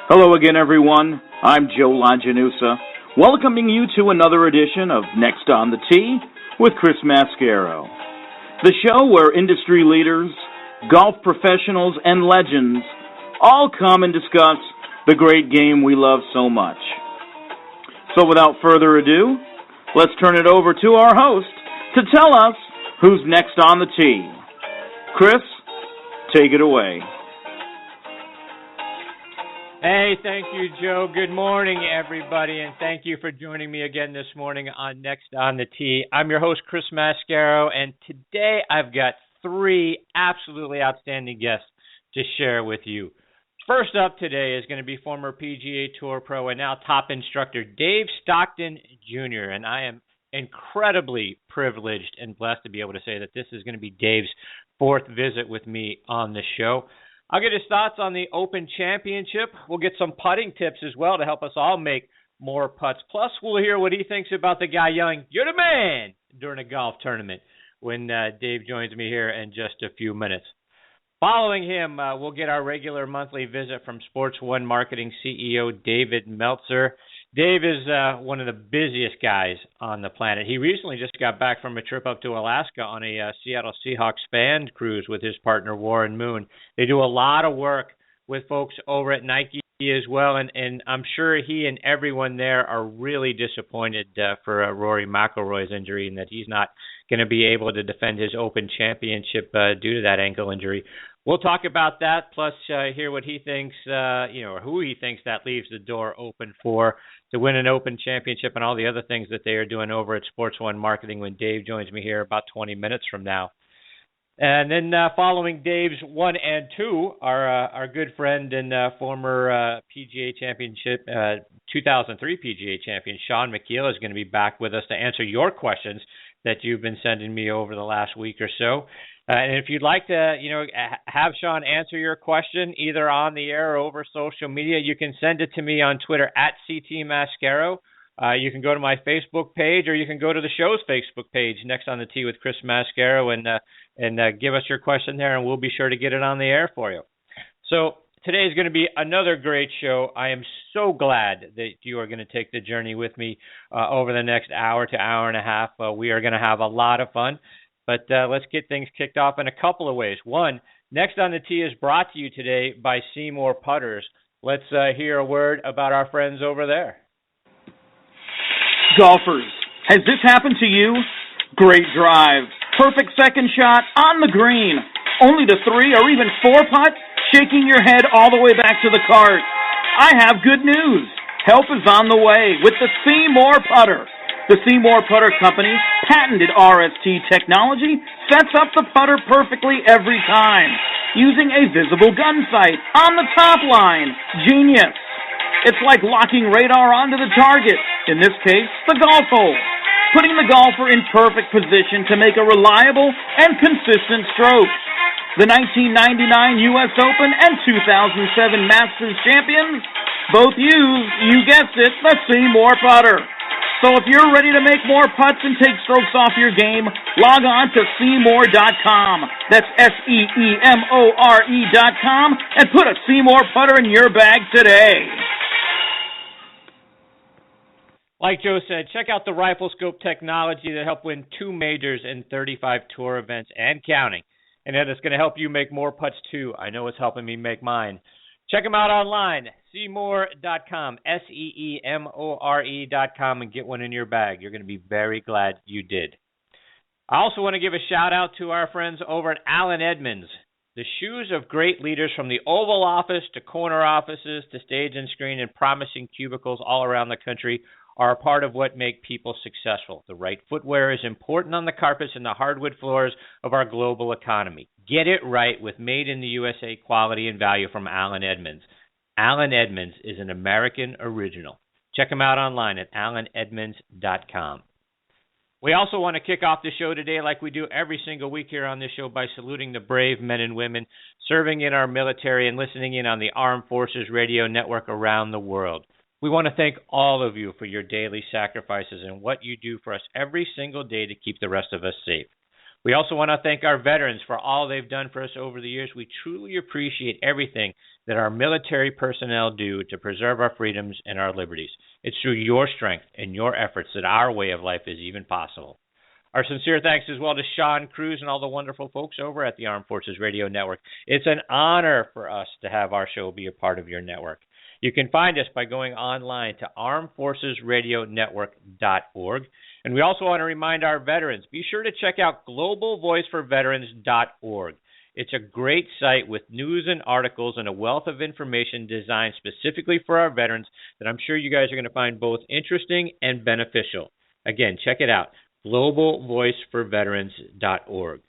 Hello again, everyone. I'm Joe Longinusa, welcoming you to another edition of Next on the Tee with Chris Mascaro, the show where industry leaders, golf professionals, and legends all come and discuss the great game we love so much. So without further ado, let's turn it over to our host to tell us who's next on the tee. Chris, take it away. Hey, thank you, Joe. Good morning, everybody, and thank you for joining me again this morning on Next on the Tee. I'm your host, Chris Mascaro, and today I've got three absolutely outstanding guests to share with you. First up today is going to be former PGA Tour pro and now top instructor Dave Stockton Jr., and I am incredibly privileged and blessed to be able to say that this is going to be Dave's fourth visit with me on the show. I'll get his thoughts on the Open Championship. We'll get some putting tips as well to help us all make more putts. Plus, we'll hear what he thinks about the guy yelling, "You're the man," during a golf tournament when Dave joins me here in just a few minutes. Following him, we'll get our regular monthly visit from Sports One Marketing CEO David Meltzer. Dave is one of the busiest guys on the planet. He recently just got back from a trip up to Alaska on a Seattle Seahawks fan cruise with his partner Warren Moon. They do a lot of work with folks over at Nike as well, and I'm sure he and everyone there are really disappointed for Rory McIlroy's injury and that he's not going to be able to defend his Open Championship due to that ankle injury. We'll talk about that, plus hear what he thinks, or who he thinks that leaves the door open for to win an Open Championship and all the other things that they are doing over at Sports One Marketing when Dave joins me here about 20 minutes from now. And then following Dave's 1 and 2, our good friend and former PGA Championship, 2003 PGA Champion Shaun Micheel is going to be back with us to answer your questions that you've been sending me over the last week or so. And if you'd like to, have Shaun answer your question either on the air or over social media, you can send it to me on Twitter at CTMascaro. You can go to my Facebook page, or you can go to the show's Facebook page, Next on the Tee with Chris Mascaro, and give us your question there, and we'll be sure to get it on the air for you. So today is going to be another great show. I am so glad that you are going to take the journey with me over the next hour to hour and a half. We are going to have a lot of fun. But let's get things kicked off in a couple of ways. One, Next on the Tee is brought to you today by Seymour Putters. Let's hear a word about our friends over there. Golfers, has this happened to you? Great drive, perfect second shot on the green, only to 3 or even 4 putt, shaking your head all the way back to the cart. I have good news. Help is on the way with the Seymour Putter. The Seymour Putter Company patented RST technology sets up the putter perfectly every time, using a visible gun sight on the top line. Genius! It's like locking radar onto the target, in this case, the golf hole, putting the golfer in perfect position to make a reliable and consistent stroke. The 1999 U.S. Open and 2007 Masters champions both use, you guessed it, the Seymour Putter. So if you're ready to make more putts and take strokes off your game, log on to Seymour.com. That's SEEMORE.com and put a Seymour Putter in your bag today. Like Joe said, check out the Rifle Scope technology that helped win 2 majors and 35 tour events and counting. And that is going to help you make more putts too. I know it's helping me make mine. Check them out online, Seymour.com, SEEMORE.com, and get one in your bag. You're going to be very glad you did. I also want to give a shout-out to our friends over at Allen Edmonds. The shoes of great leaders from the Oval Office to corner offices to stage and screen and promising cubicles all around the country are a part of what make people successful. The right footwear is important on the carpets and the hardwood floors of our global economy. Get it right with made in the USA quality and value from Allen Edmonds. Allen Edmonds is an American original. Check them out online at allenedmonds.com. We also want to kick off the show today like we do every single week here on this show by saluting the brave men and women serving in our military and listening in on the Armed Forces Radio Network around the world. We want to thank all of you for your daily sacrifices and what you do for us every single day to keep the rest of us safe. We also want to thank our veterans for all they've done for us over the years. We truly appreciate everything that our military personnel do to preserve our freedoms and our liberties. It's through your strength and your efforts that our way of life is even possible. Our sincere thanks as well to Sean Cruz and all the wonderful folks over at the Armed Forces Radio Network. It's an honor for us to have our show be a part of your network. You can find us by going online to armedforcesradionetwork.org. And we also want to remind our veterans, be sure to check out globalvoiceforveterans.org. It's a great site with news and articles and a wealth of information designed specifically for our veterans that I'm sure you guys are going to find both interesting and beneficial. Again, check it out, globalvoiceforveterans.org.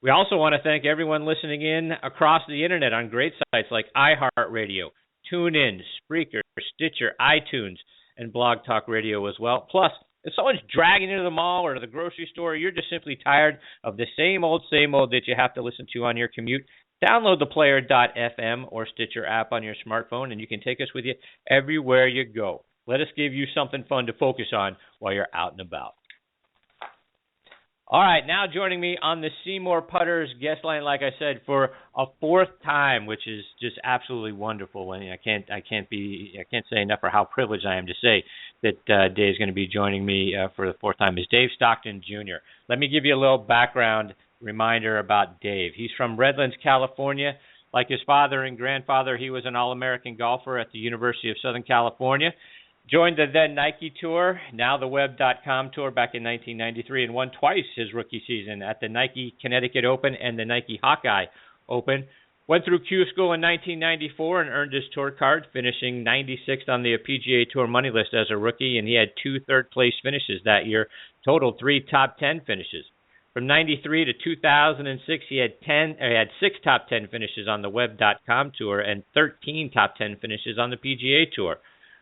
We also want to thank everyone listening in across the internet on great sites like iHeartRadio, TuneIn, Spreaker, Stitcher, iTunes, and Blog Talk Radio as well. Plus, if someone's dragging you to the mall or to the grocery store, you're just simply tired of the same old that you have to listen to on your commute, download the Player.fm or Stitcher app on your smartphone, and you can take us with you everywhere you go. Let us give you something fun to focus on while you're out and about. All right, now joining me on the Seymour Putters guest line, like I said, for a fourth time, which is just absolutely wonderful. And I can't say enough for how privileged I am to say that Dave's going to be joining me for the fourth time. Is Dave Stockton Jr. Let me give you a little background reminder about Dave. He's from Redlands, California. Like his father and grandfather, he was an All-American golfer at the University of Southern California. Joined the then Nike Tour, now the Web.com Tour back in 1993, and won twice his rookie season at the Nike Connecticut Open and the Nike Hawkeye Open. Went through Q School in 1994 and earned his tour card, finishing 96th on the PGA Tour money list as a rookie, and he had 2 third-place finishes that year, total 3 top 10 finishes. From 93 to 2006, he had 6 top 10 finishes on the Web.com Tour and 13 top 10 finishes on the PGA Tour.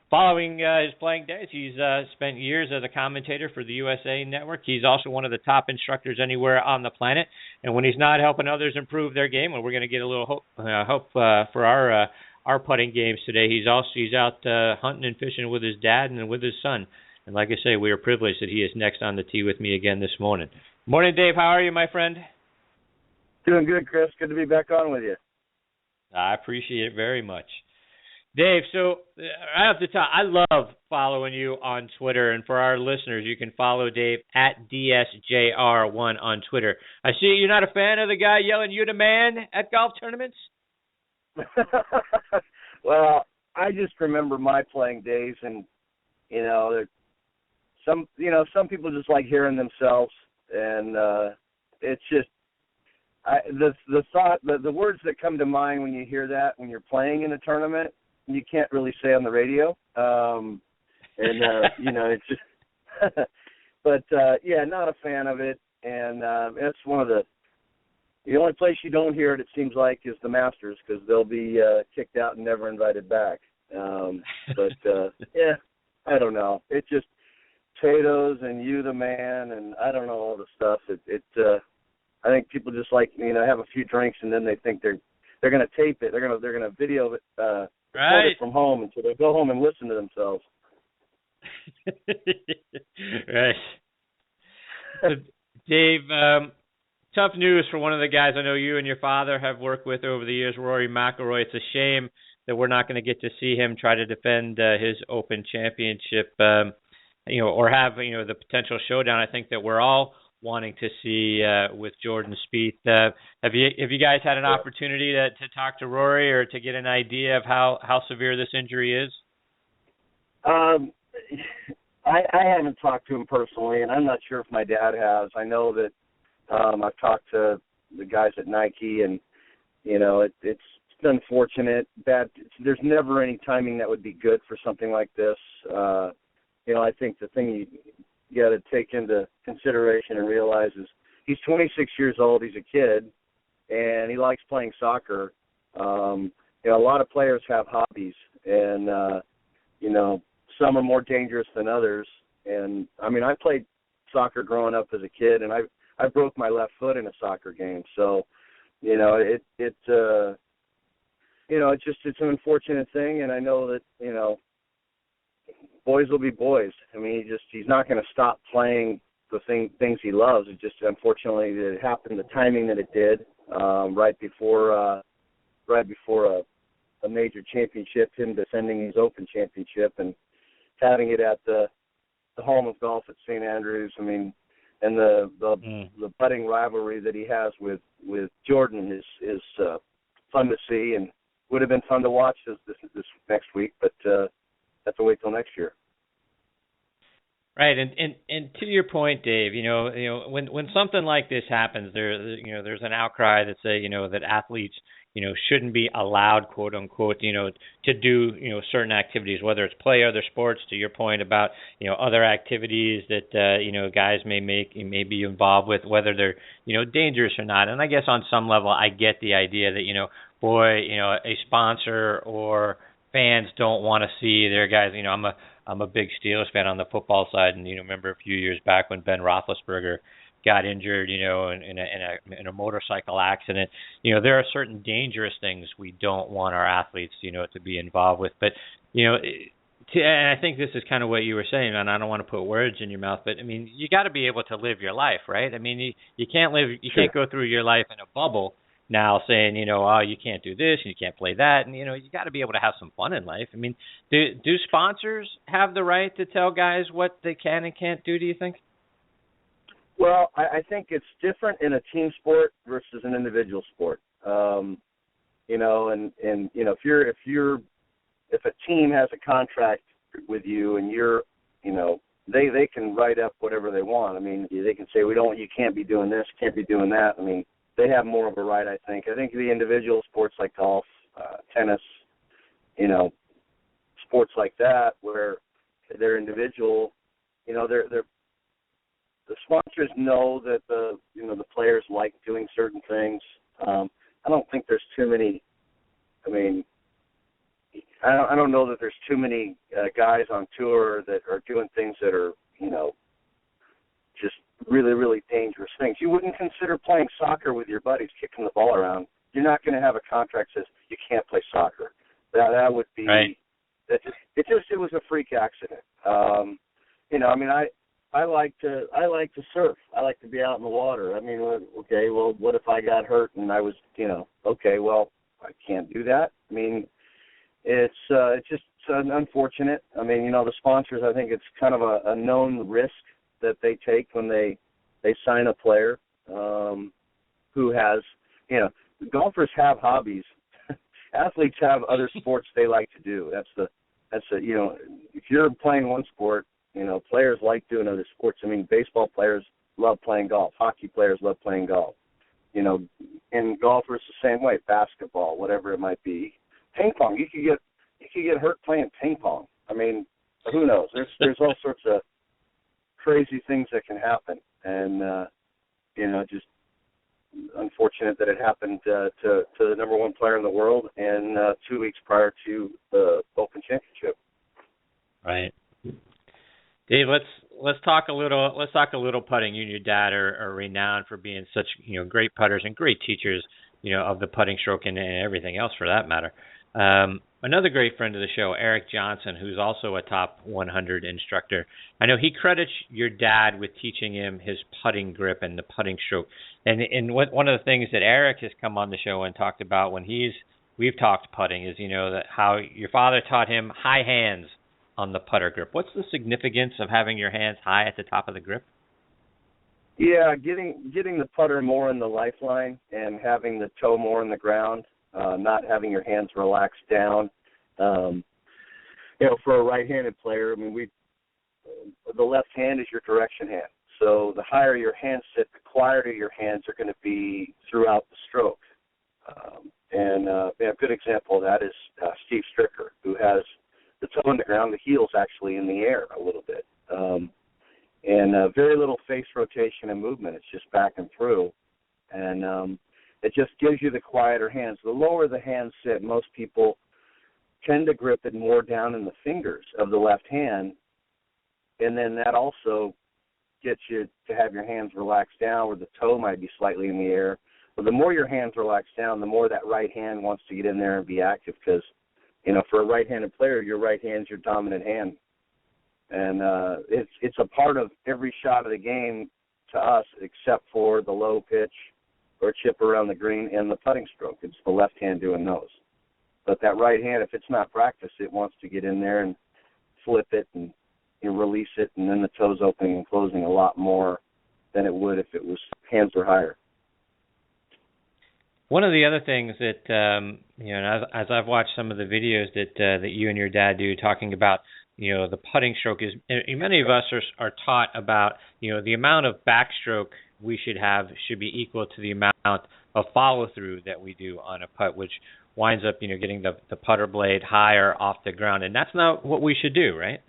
Following his playing days, he's spent years as a commentator for the USA Network. He's also one of the top instructors anywhere on the planet. And when he's not helping others improve their game, and we're going to get a little hope for our putting games today, he's out hunting and fishing with his dad and with his son. And like I say, we are privileged that he is next on the tee with me again this morning. Morning, Dave. How are you, my friend? Doing good, Chris. Good to be back on with you. I appreciate it very much. Dave, so right off the top, I love following you on Twitter. And for our listeners, you can follow Dave at DSJR1 on Twitter. I see you're not a fan of the guy yelling, "You the man," at golf tournaments? Well, I just remember my playing days, and, some people just like hearing themselves. And it's just the words that come to mind when you hear that, when you're playing in a tournament, you can't really say on the radio. It's just, but not a fan of it. And it's one of the only place you don't hear it seems like, is the Masters, because they'll be kicked out and never invited back. I don't know. It's just potatoes and "you the man" and I don't know, all the stuff. I think people just like, have a few drinks and then they think they're going to tape it. They're going to video it, record it from home, and so they go home and listen to themselves. Right. So, Dave, tough news for one of the guys I know you and your father have worked with over the years, Rory McIlroy. It's a shame that we're not going to get to see him try to defend his Open Championship, or have the potential showdown. I think that we're all wanting to see with Jordan Spieth. Have you guys had an opportunity to talk to Rory or to get an idea of how severe this injury is? I haven't talked to him personally, and I'm not sure if my dad has. I know that I've talked to the guys at Nike, and it's unfortunate. There's never any timing that would be good for something like this. I think the thing you got to take into consideration and realize is he's 26 years old. He's a kid, and he likes playing soccer. A lot of players have hobbies, and some are more dangerous than others. And I played soccer growing up as a kid, and I broke my left foot in a soccer game. So, it's an unfortunate thing, and I know that boys will be boys. He's not going to stop playing things he loves. It just unfortunately it happened the timing that it did, right before a major championship, him defending his Open championship and having it at the home of golf at St. Andrews. I mean, and the budding rivalry that he has with Jordan is fun to see, and would have been fun to watch this next week, but have to wait till next year. Right, and to your point, Dave, when something like this happens, there's an outcry that say that athletes shouldn't be allowed, quote unquote, to do certain activities, whether it's play other sports. To your point about other activities that guys may be involved with, whether they're dangerous or not. And I guess on some level, I get the idea that a sponsor or fans don't want to see their guys. I'm a big Steelers fan on the football side, and remember a few years back when Ben Roethlisberger got injured, in a motorcycle accident. There are certain dangerous things we don't want our athletes, to be involved with. But and I think this is kind of what you were saying, and I don't want to put words in your mouth, but I mean, you got to be able to live your life, right? I mean, you can't can't go through your life in a bubble now saying, you can't do this and you can't play that, and you got to be able to have some fun in life. I mean, do sponsors have the right to tell guys what they can and can't do? Do you think? Well, I think it's different in a team sport versus an individual sport. And if a team has a contract with you and you're, they can write up whatever they want. I mean, they can say you can't be doing this, can't be doing that. I mean, they have more of a right, I think. I think the individual sports like golf, tennis, sports like that where they're individual, the sponsors know that the players like doing certain things. I don't think there's too many. I mean, I don't know that there's too many guys on tour that are doing things that are just really, really dangerous things. You wouldn't consider playing soccer with your buddies, kicking the ball around. You're not going to have a contract that says you can't play soccer. That would be. Right. It was a freak accident. I like to surf. I like to be out in the water. I mean, okay, well, what if I got hurt and I was, okay, well, I can't do that. I mean, it's just unfortunate. I mean, the sponsors, I think it's kind of a known risk that they take when they sign a player who has, golfers have hobbies. Athletes have other sports they like to do. That's the if you're playing one sport, players like doing other sports. I mean, baseball players love playing golf. Hockey players love playing golf. And golfers the same way. Basketball, whatever it might be. Ping pong. You could get hurt playing ping pong. I mean, who knows? There's all sorts of crazy things that can happen, and just unfortunate that it happened to the number one player in the world, and 2 weeks prior to the Open Championship. Right. Dave, let's talk a little putting. You and your dad are renowned for being such great putters and great teachers of the putting stroke and everything else for that matter. Another great friend of the show, Eric Johnson, who's also a top 100 instructor. I know he credits your dad with teaching him his putting grip and the putting stroke. And one of the things that Eric has come on the show and talked about when we've talked putting is that how your father taught him high hands on the putter grip. What's the significance of having your hands high at the top of the grip? Yeah, getting the putter more in the lifeline and having the toe more in the ground. Not having your hands relaxed down. For a right-handed player, I mean, the left hand is your direction hand. So the higher your hands sit, the quieter your hands are going to be throughout the stroke. A good example of that is Steve Stricker, who has the toe in the ground, the heel's actually in the air a little bit. And very little face rotation and movement. It's just back and through. And it just gives you the quieter hands. The lower the hands sit, most people tend to grip it more down in the fingers of the left hand, and then that also gets you to have your hands relaxed down where the toe might be slightly in the air. But the more your hands relax down, the more that right hand wants to get in there and be active because, for a right-handed player, your right hand's your dominant hand. And it's a part of every shot of the game to us, except for the low pitch or chip around the green and the putting stroke. It's the left hand doing those. But that right hand, if it's not practiced, it wants to get in there and flip it and release it, and then the toes opening and closing a lot more than it would if it was hands were higher. One of the other things that as I've watched some of the videos that you and your dad do, talking about the putting stroke, is many of us are taught about the amount of backstroke we should be equal to the amount of follow through that we do on a putt, which winds up getting the putter blade higher off the ground, and that's not what we should do, right?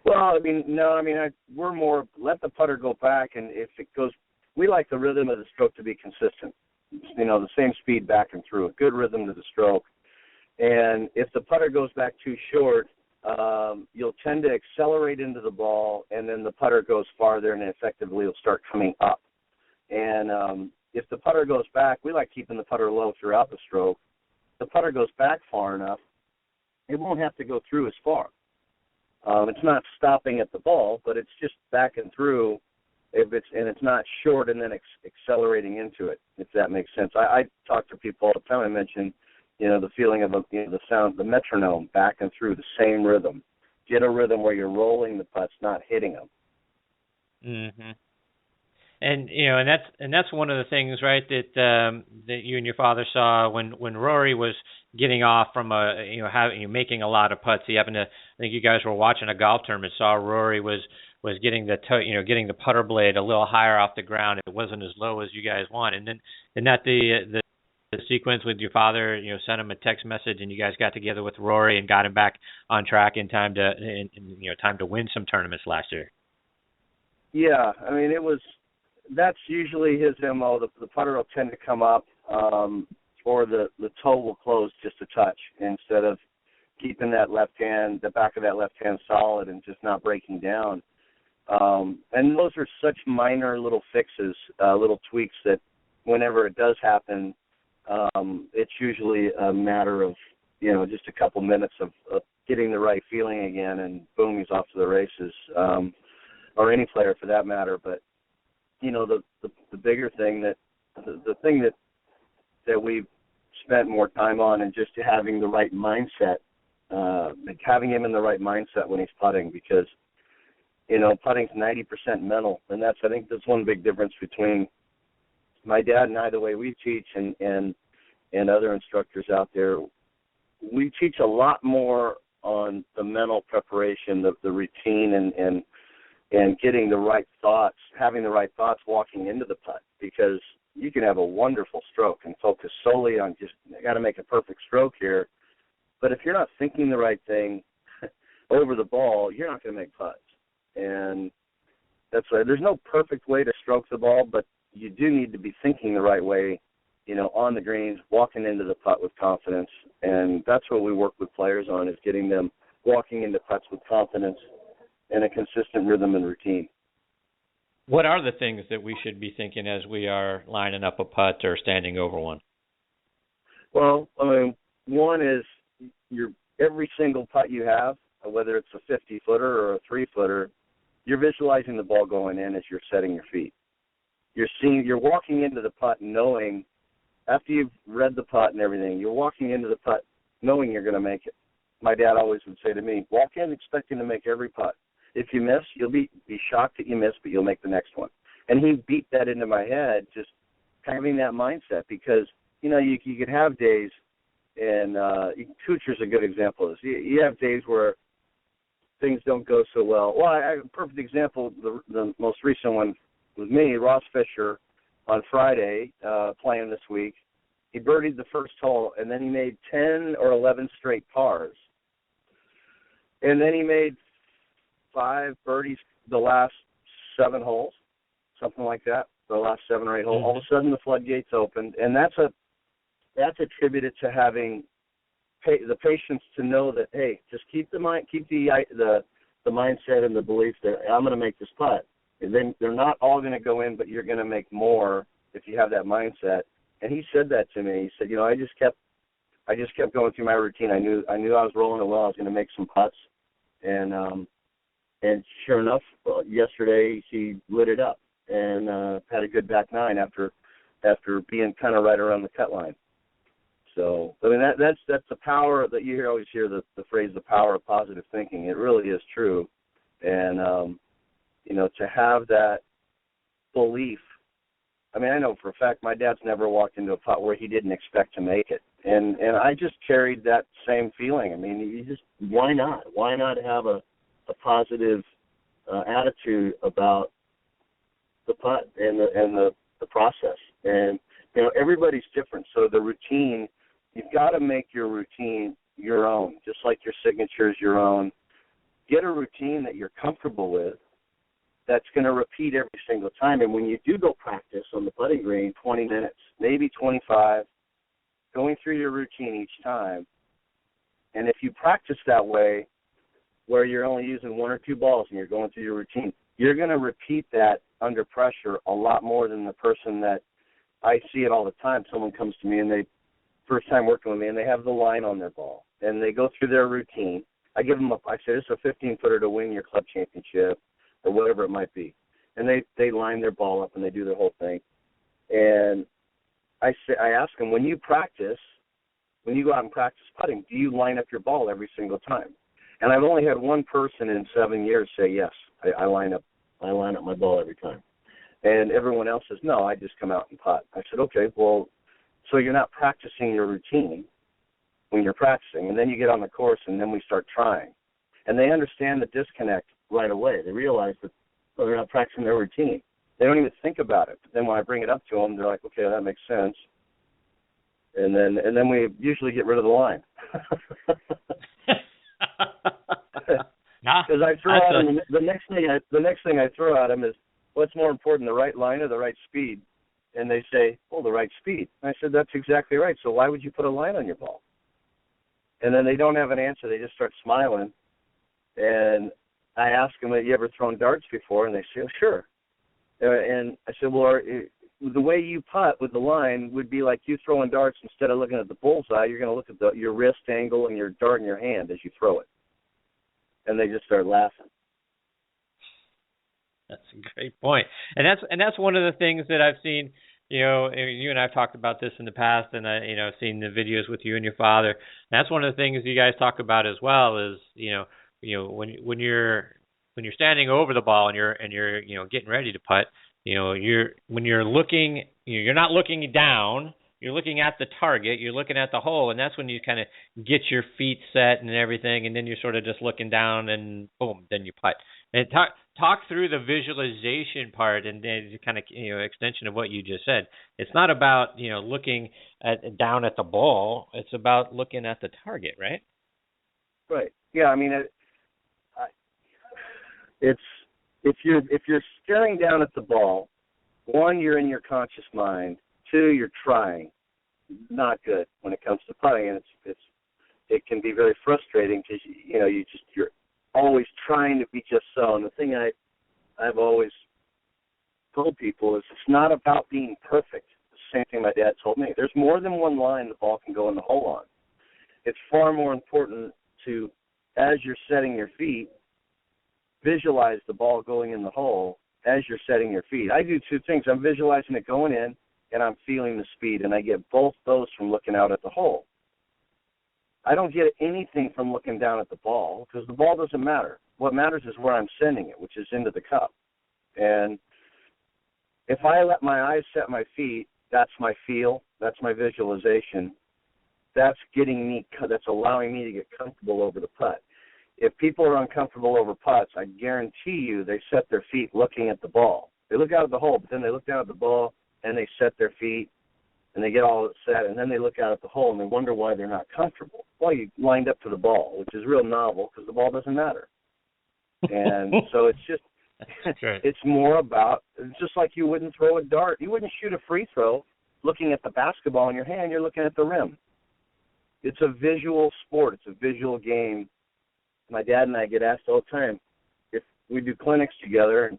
Well, we're more let the putter go back, and if it goes, we like the rhythm of the stroke to be consistent. The same speed back and through, a good rhythm to the stroke. And if the putter goes back too short, you'll tend to accelerate into the ball, and then the putter goes farther, and effectively it'll start coming up. And if the putter goes back, we like keeping the putter low throughout the stroke. If the putter goes back far enough, it won't have to go through as far. It's not stopping at the ball, but it's just back and through. It's not short and then accelerating into it, if that makes sense. I talk to people all the time. I mention, the feeling of the sound, the metronome, back and through, the same rhythm. Get a rhythm where you're rolling the putts, not hitting them. Mm-hmm. And that's one of the things, right, that you and your father saw when Rory was getting off from making a lot of putts. He happened to, I think you guys were watching a golf tournament, saw Rory was getting getting the putter blade a little higher off the ground. It wasn't as low as you guys want. And then the sequence with your father, sent him a text message, and you guys got together with Rory and got him back on track in time to win some tournaments last year. Yeah, that's usually his MO. The putter will tend to come up, or the toe will close just a touch instead of keeping that the back of that left hand solid and just not breaking down. And those are such minor little fixes, little tweaks that whenever it does happen, it's usually a matter of, just a couple minutes of getting the right feeling again, and boom, he's off to the races, or any player for that matter. But, the bigger thing the thing that we've spent more time on, and just having the right mindset, having him in the right mindset when he's putting, because putting's 90% mental, and I think that's one big difference between my dad and I, the way we teach, and other instructors out there. We teach a lot more on the mental preparation, the routine, and getting the right thoughts, having the right thoughts walking into the putt, because you can have a wonderful stroke and focus solely on just, I got to make a perfect stroke here. But if you're not thinking the right thing over the ball, you're not going to make putts. And that's why there's no perfect way to stroke the ball, but you do need to be thinking the right way, on the greens, walking into the putt with confidence. And that's what we work with players on, is getting them walking into putts with confidence and a consistent rhythm and routine. What are the things that we should be thinking as we are lining up a putt or standing over one? Well, one is every single putt you have, whether it's a 50-footer or a 3-footer, you're visualizing the ball going in as you're setting your feet. You're walking into the putt knowing, after you've read the putt and everything, you're walking into the putt knowing you're going to make it. My dad always would say to me, walk in expecting to make every putt. If you miss, you'll be shocked that you missed, but you'll make the next one. And he beat that into my head, just having that mindset, because, you could have days, and Kuchar's a good example of this. You have days where things don't go so well. Well, a perfect example, the most recent one was me, Ross Fisher, on Friday, playing this week. He birdied the first hole, and then he made 10 or 11 straight pars. And then he made 5 birdies the last 7 holes, something like that, the last 7 or 8 holes. All of a sudden, the floodgates opened, and that's attributed to having the patience to know that, hey, just keep the mindset and the belief that I'm going to make this putt. And then they're not all going to go in, but you're going to make more if you have that mindset. And he said that to me. He said, I just kept going through my routine. I knew I was rolling it well. I was going to make some putts. And And sure enough, yesterday she lit it up and had a good back nine after being kind of right around the cut line. So, I mean, that's the power that you always hear the phrase, the power of positive thinking. It really is true. And, to have that belief, I mean, I know for a fact my dad's never walked into a putt where he didn't expect to make it. And I just carried that same feeling. I mean, why not? Why not have a positive attitude about the putt and the process? And, everybody's different. So the routine, you've got to make your routine your own, just like your signature is your own. Get a routine that you're comfortable with that's going to repeat every single time. And when you do go practice on the putting green, 20 minutes, maybe 25, going through your routine each time. And if you practice that way, where you're only using one or two balls and you're going through your routine, you're going to repeat that under pressure a lot more than the person that I see it all the time. Someone comes to me and they first time working with me and they have the line on their ball and they go through their routine. I give them I say, this is a 15-footer to win your club championship or whatever it might be. And they line their ball up and they do their whole thing. And I ask them, when you go out and practice putting, do you line up your ball every single time? And I've only had one person in 7 years say yes. I line up my ball every time. And everyone else says, no, I just come out and putt. I said, okay, well, so you're not practicing your routine when you're practicing. And then you get on the course and then we start trying. And they understand the disconnect right away. They realize that they're not practicing their routine. They don't even think about it. But then when I bring it up to them, they're like, okay, that makes sense. And then we usually get rid of the line. Because I throw at them, the next thing I throw at them is, what's more important, the right line or the right speed? And they say, oh, the right speed. And I said, that's exactly right. So why would you put a line on your ball? And then they don't have an answer. They just start smiling. And I ask them, have you ever thrown darts before? And they say, oh, sure. And I said, well, the way you putt with the line would be like you throwing darts. Instead of looking at the bullseye, you're going to look at your wrist angle and your dart in your hand as you throw it. And they just start laughing. That's a great point. And that's one of the things that I've seen, you and I've talked about this in the past, and I've seen the videos with you and your father. And that's one of the things you guys talk about as well is, when you're standing over the ball and you're getting ready to putt, when you're looking, you're not looking down, you're looking at the target, you're looking at the hole, and that's when you kind of get your feet set and everything, and then you're sort of just looking down and boom, then you putt. And talk through the visualization part and then kind of extension of what you just said. It's not about looking down at the ball. It's about looking at the target, right? Right. Yeah. I mean, it's if you're staring down at the ball, one, you're in your conscious mind. Two, you're trying. Not good when it comes to putting, and it can be very frustrating because you're always trying to be just so. And the thing I've always told people is it's not about being perfect. The same thing my dad told me. There's more than one line the ball can go in the hole on. It's far more important to, as you're setting your feet, visualize the ball going in the hole as you're setting your feet. I do two things. I'm visualizing it going in, and I'm feeling the speed, and I get both those from looking out at the hole. I don't get anything from looking down at the ball because the ball doesn't matter. What matters is where I'm sending it, which is into the cup. And if I let my eyes set my feet, that's my feel, that's my visualization. That's allowing me to get comfortable over the putt. If people are uncomfortable over putts, I guarantee you they set their feet looking at the ball. They look out at the hole, but then they look down at the ball and they set their feet and they get all set, and then they look out at the hole and they wonder why they're not comfortable. Well, you lined up to the ball, which is real novel because the ball doesn't matter. And so it's just, it's more about, just like you wouldn't throw a dart. You wouldn't shoot a free throw looking at the basketball in your hand. You're looking at the rim. It's a visual sport. It's a visual game. My dad and I get asked all the time if we do clinics together,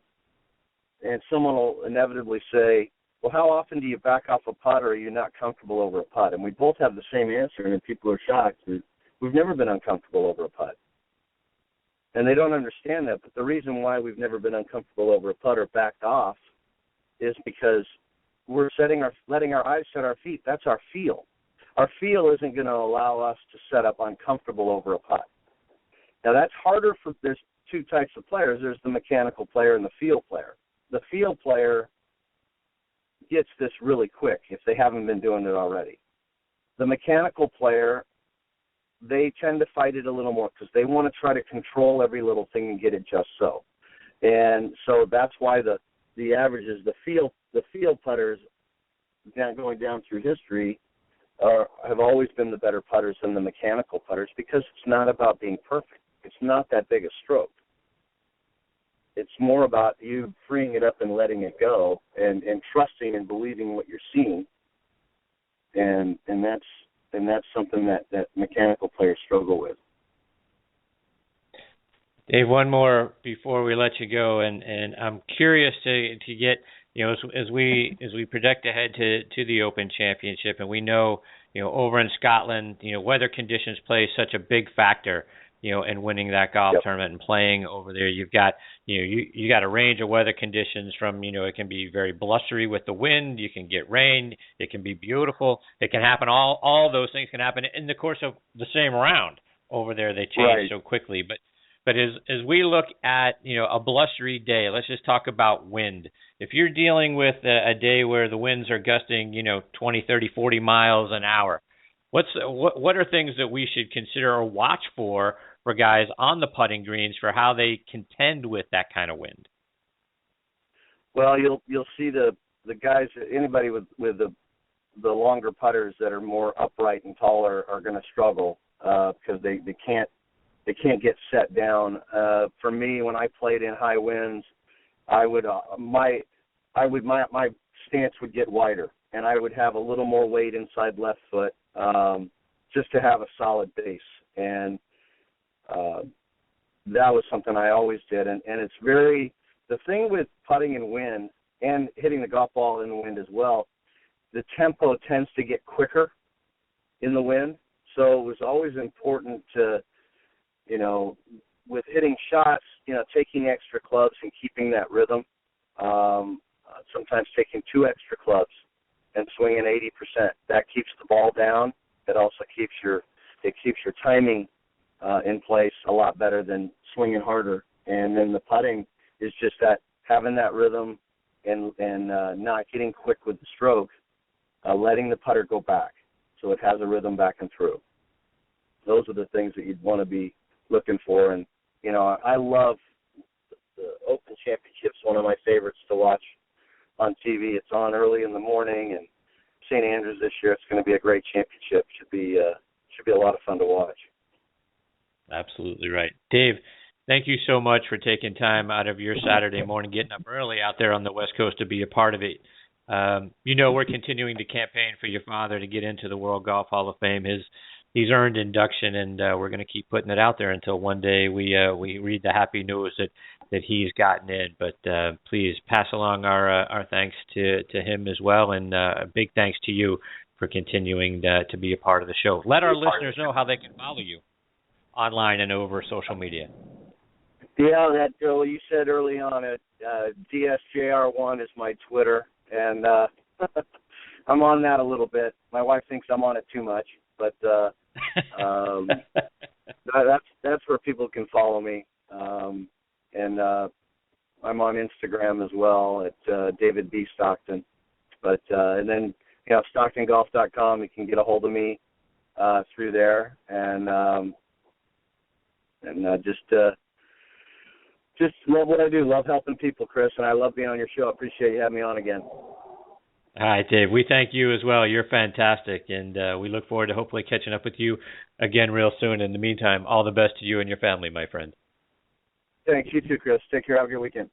and someone will inevitably say, well, how often do you back off a putt, or are you not comfortable over a putt? And we both have the same answer, and people are shocked. We've never been uncomfortable over a putt. And they don't understand that. But the reason why we've never been uncomfortable over a putter backed off is because we're letting our eyes set our feet. That's our feel. Our feel isn't going to allow us to set up uncomfortable over a putt. Now, that's harder there's two types of players. There's the mechanical player and the feel player. The feel player gets this really quick if they haven't been doing it already. The mechanical player, they tend to fight it a little more because they want to try to control every little thing and get it just so. And so that's why the average is the field putters going down through history have always been the better putters than the mechanical putters because it's not about being perfect. It's not that big a stroke. It's more about you freeing it up and letting it go and trusting and believing what you're seeing. And that's something that mechanical players struggle with. Dave, one more before we let you go, and I'm curious to get, as we project ahead to the Open Championship, and we know, over in Scotland, weather conditions play such a big factor, in winning that golf tournament and playing over there. You've got, you got a range of weather conditions from, it can be very blustery with the wind, you can get rain, it can be beautiful, it can happen, all those things can happen in the course of the same round over there. They change so quickly, But as we look at, a blustery day, let's just talk about wind. If you're dealing with a day where the winds are gusting, 20, 30, 40 miles an hour, what are things that we should consider or watch for guys on the putting greens for how they contend with that kind of wind? Well, you'll see the guys, anybody with the longer putters that are more upright and taller are going to struggle because they can't get set down. For me, when I played in high winds, my stance would get wider, and I would have a little more weight inside left foot just to have a solid base. And that was something I always did. And it's the thing with putting in wind and hitting the golf ball in the wind as well, the tempo tends to get quicker in the wind. So it was always important to, with hitting shots, taking extra clubs and keeping that rhythm. Sometimes taking 2 extra clubs and swinging 80%. That keeps the ball down. It also keeps your timing in place a lot better than swinging harder. And then the putting is just that having that rhythm and not getting quick with the stroke, letting the putter go back so it has a rhythm back and through. Those are the things that you'd want to be looking for. And, I love the Open Championship's one of my favorites to watch on TV. It's on early in the morning, and St. Andrews this year, it's going to be a great championship. Should be a lot of fun to watch. Absolutely right. Dave, thank you so much for taking time out of your Saturday morning, getting up early out there on the West Coast to be a part of it. We're continuing to campaign for your father to get into the World Golf Hall of Fame. He's earned induction, and we're going to keep putting it out there until one day we read the happy news that he's gotten in. But please pass along our thanks to him as well, and a big thanks to you for continuing to be a part of the show. Let our listeners know how they can follow you online and over social media. Yeah, you said early on it. DSJR1 is my Twitter, and I'm on that a little bit. My wife thinks I'm on it too much, but that's where people can follow me. And I'm on Instagram as well at David B. Stockton. But and then StocktonGolf.com, you can get a hold of me through there, and just love what I do. Love helping people, Chris, and I love being on your show. I appreciate you having me on again. All right, Dave. We thank you as well. You're fantastic, and we look forward to hopefully catching up with you again real soon. In the meantime, all the best to you and your family, my friend. Thanks. You too, Chris. Take care. Have a good weekend.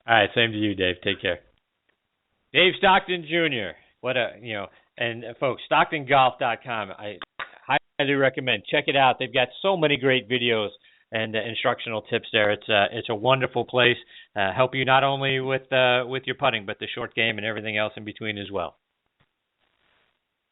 All right, same to you, Dave. Take care. Dave Stockton Jr. And folks, StocktonGolf.com. I highly recommend. Check it out. They've got so many great videos and instructional tips there. It's a wonderful place. Help you not only with your putting, but the short game and everything else in between as well.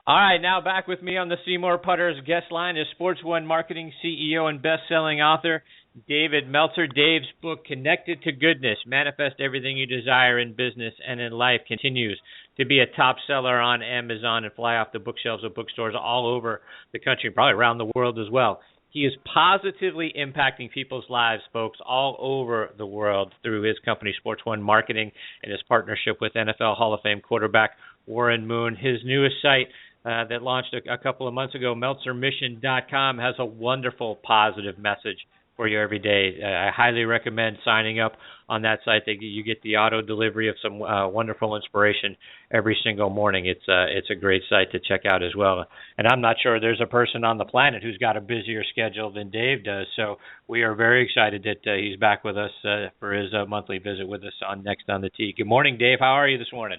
All right, now back with me on the Seymour Putters guest line is Sports One Marketing CEO and best-selling author David Meltzer. Dave's book, Connected to Goodness, Manifest Everything You Desire in Business and in Life, continues to be a top seller on Amazon and fly off the bookshelves of bookstores all over the country, probably around the world as well. He is positively impacting people's lives, folks, all over the world through his company, Sports One Marketing, and his partnership with NFL Hall of Fame quarterback Warren Moon. His newest site that launched a couple of months ago, MeltzerMission.com, has a wonderful positive message for you every day. I highly recommend signing up on that site. You get the auto delivery of some wonderful inspiration every single morning. It's a great site to check out as well. And I'm not sure there's a person on the planet who's got a busier schedule than Dave does. So we are very excited that he's back with us for his monthly visit with us on Next on the Tee. Good morning, Dave. How are you this morning?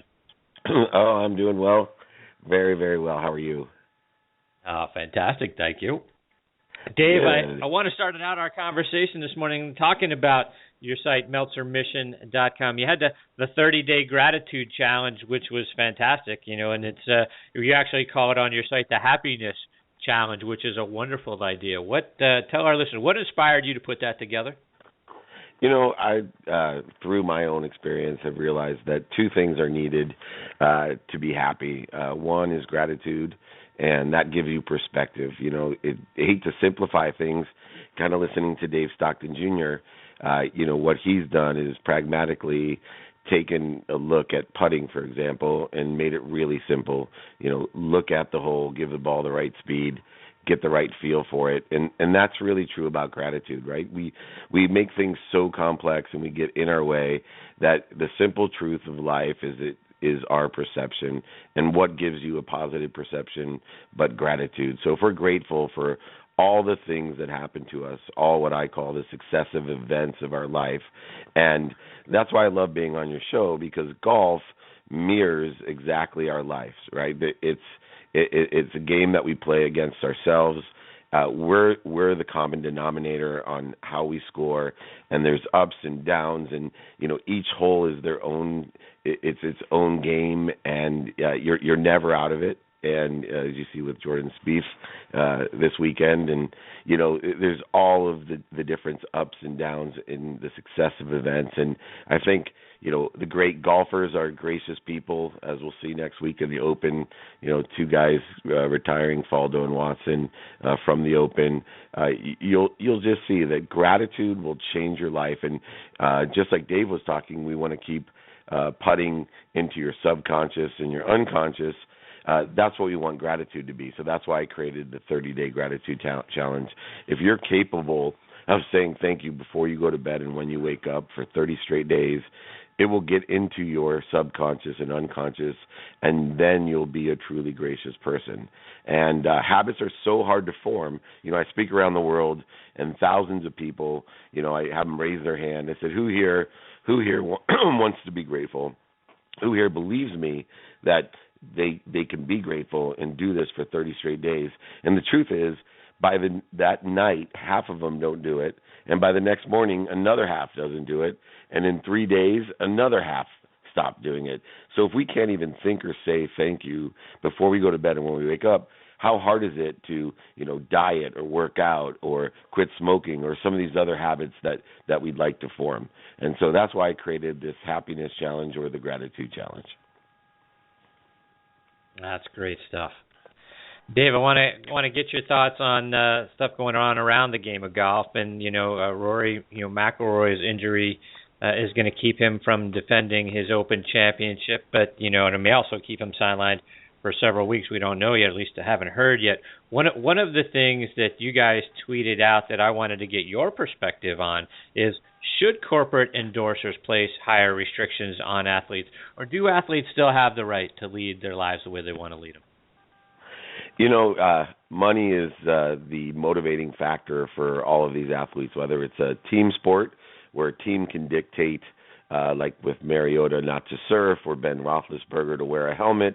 Oh, I'm doing well. Very, very well. How are you? Fantastic. Thank you. Dave, I want to start out our conversation this morning talking about your site, MeltzerMission.com. You had the 30-day gratitude challenge, which was fantastic, and it's you actually call it on your site the happiness challenge, which is a wonderful idea. Tell our listeners, what inspired you to put that together? I through my own experience have realized that two things are needed to be happy. One is gratitude, and that gives you perspective. I hate to simplify things. Kind of listening to Dave Stockton Jr., what he's done is pragmatically taken a look at putting, for example, and made it really simple. Look at the hole, give the ball the right speed, get the right feel for it. And that's really true about gratitude, right? We make things so complex and we get in our way that the simple truth of life is our perception, and what gives you a positive perception but gratitude. So if we're grateful for all the things that happen to us, all what I call the successive events of our life, and that's why I love being on your show, because golf mirrors exactly our lives, right? It's a game that we play against ourselves. We're the common denominator on how we score, and there's ups and downs, and each hole is its own game, and you're never out of it. And as you see with Jordan Spieth this weekend, and there's all of the different ups and downs in the successive events. And I think the great golfers are gracious people, as we'll see next week in the Open. Two guys retiring, Faldo and Watson, from the Open. You'll just see that gratitude will change your life. And just like Dave was talking, we want to keep putting into your subconscious and your unconscious. That's what we want gratitude to be. So that's why I created the 30-day gratitude challenge. If you're capable of saying thank you before you go to bed and when you wake up for 30 straight days, it will get into your subconscious and unconscious, and then you'll be a truly gracious person. And habits are so hard to form. I speak around the world, and thousands of people, I have them raise their hand. I said, who here wants to be grateful? Who here believes me that they can be grateful and do this for 30 straight days? And the truth is, by that night, half of them don't do it, and by the next morning, another half doesn't do it, and in 3 days, another half stop doing it. So if we can't even think or say thank you before we go to bed and when we wake up, how hard is it to diet or work out or quit smoking or some of these other habits that we'd like to form? And so that's why I created this happiness challenge, or the gratitude challenge. That's great stuff. Dave, I want to get your thoughts on stuff going on around the game of golf, and Rory, McIlroy's injury is going to keep him from defending his Open championship, but and it may also keep him sidelined for several weeks. We don't know yet, at least I haven't heard yet. One of the things that you guys tweeted out that I wanted to get your perspective on is, should corporate endorsers place higher restrictions on athletes, or do athletes still have the right to lead their lives the way they want to lead them? Money is the motivating factor for all of these athletes, whether it's a team sport where a team can dictate, like with Mariota, not to surf, or Ben Roethlisberger to wear a helmet.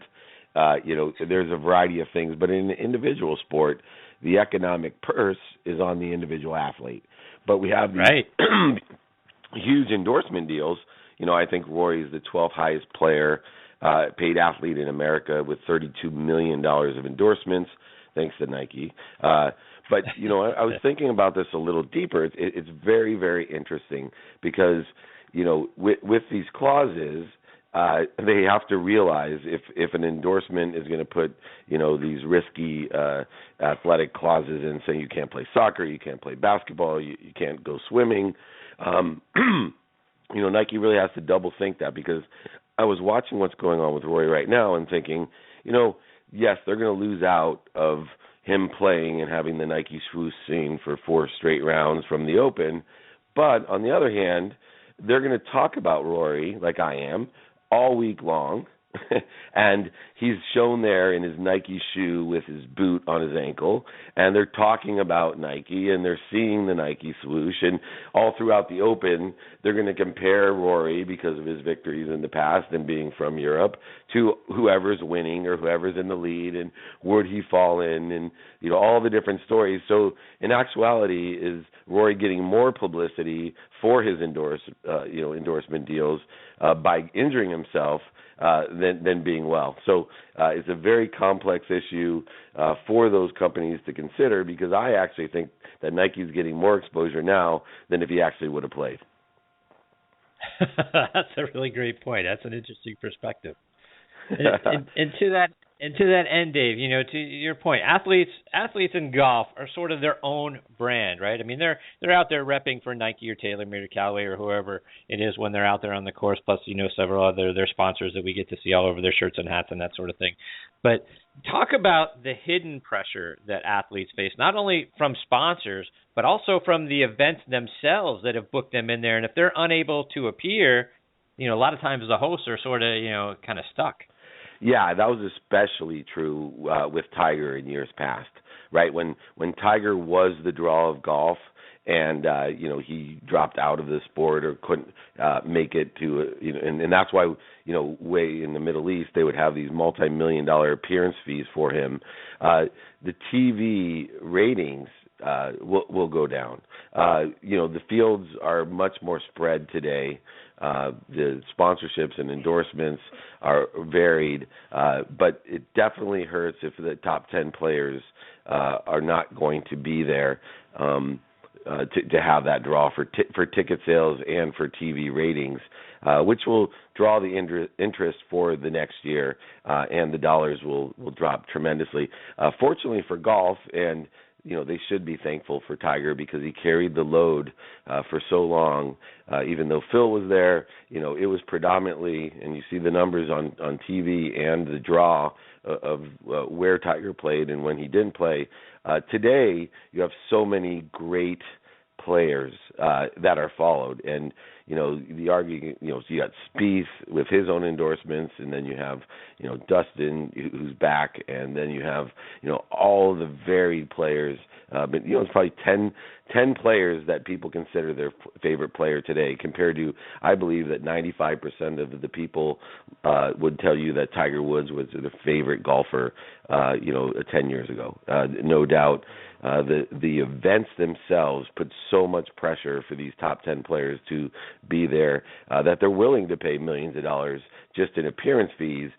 There's a variety of things. But in an individual sport, the economic purse is on the individual athlete. But we have these huge endorsement deals. I think Rory is the 12th highest player paid athlete in America with $32 million of endorsements, thanks to Nike. But, you know, I was thinking about this a little deeper. It's very, very interesting because, you know, with these clauses, they have to realize if an endorsement is going to put, you know, these risky athletic clauses in, saying you can't play soccer, you can't play basketball, you can't go swimming, you know, Nike really has to double think that, because I was watching what's going on with Rory right now and thinking, you know, yes, they're going to lose out of him playing and having the Nike swoosh scene for 4 straight rounds from the Open, but on the other hand, they're going to talk about Rory, like I am, all week long, and he's shown there in his Nike shoe with his boot on his ankle, and they're talking about Nike, and they're seeing the Nike swoosh, and all throughout the Open, they're going to compare Rory, because of his victories in the past and being from Europe, to whoever's winning or whoever's in the lead, and would he fall in, and, you know, all the different stories. So in actuality, is Rory getting more publicity for his endorsement deals by injuring himself than being well. So it's a very complex issue for those companies to consider, because I actually think that Nike's getting more exposure now than if he actually would have played. That's a really great point. That's an interesting perspective. And to that end, Dave, you know, to your point, athletes in golf are sort of their own brand, right? I mean, they're out there repping for Nike or TaylorMade or Callaway or whoever it is when they're out there on the course. Plus, you know, several other their sponsors that we get to see all over their shirts and hats and that sort of thing. But talk about the hidden pressure that athletes face, not only from sponsors but also from the events themselves that have booked them in there. And if they're unable to appear, you know, a lot of times the hosts are sort of, you know, kind of stuck. Yeah, that was especially true with Tiger in years past, right? When Tiger was the draw of golf, and you know, he dropped out of the sport or couldn't make it to, you know, and that's why, you know, way in the Middle East they would have these multi-million-dollar appearance fees for him. The TV ratings will go down. You know, the fields are much more spread today. The sponsorships and endorsements are varied, but it definitely hurts if the top 10 players are not going to be there to have that draw for ticket sales and for TV ratings, which will draw the interest for the next year, and the dollars will drop tremendously. Fortunately for golf, and you know, they should be thankful for Tiger, because he carried the load for so long. Even though Phil was there, you know, it was predominantly, and you see the numbers on TV and the draw of where Tiger played and when he didn't play. Today, you have so many great players that are followed, and you know, the argument, you know, so you got Spieth with his own endorsements, and then you have, you know, Dustin who's back, and then you have, you know, all the varied players. But you know, it's probably 10 players that people consider their favorite player today, compared to, I believe that 95% of the people would tell you that Tiger Woods was their favorite golfer, you know, 10 years ago. No doubt. The events themselves put so much pressure for these top 10 players to be there that they're willing to pay millions of dollars just in appearance fees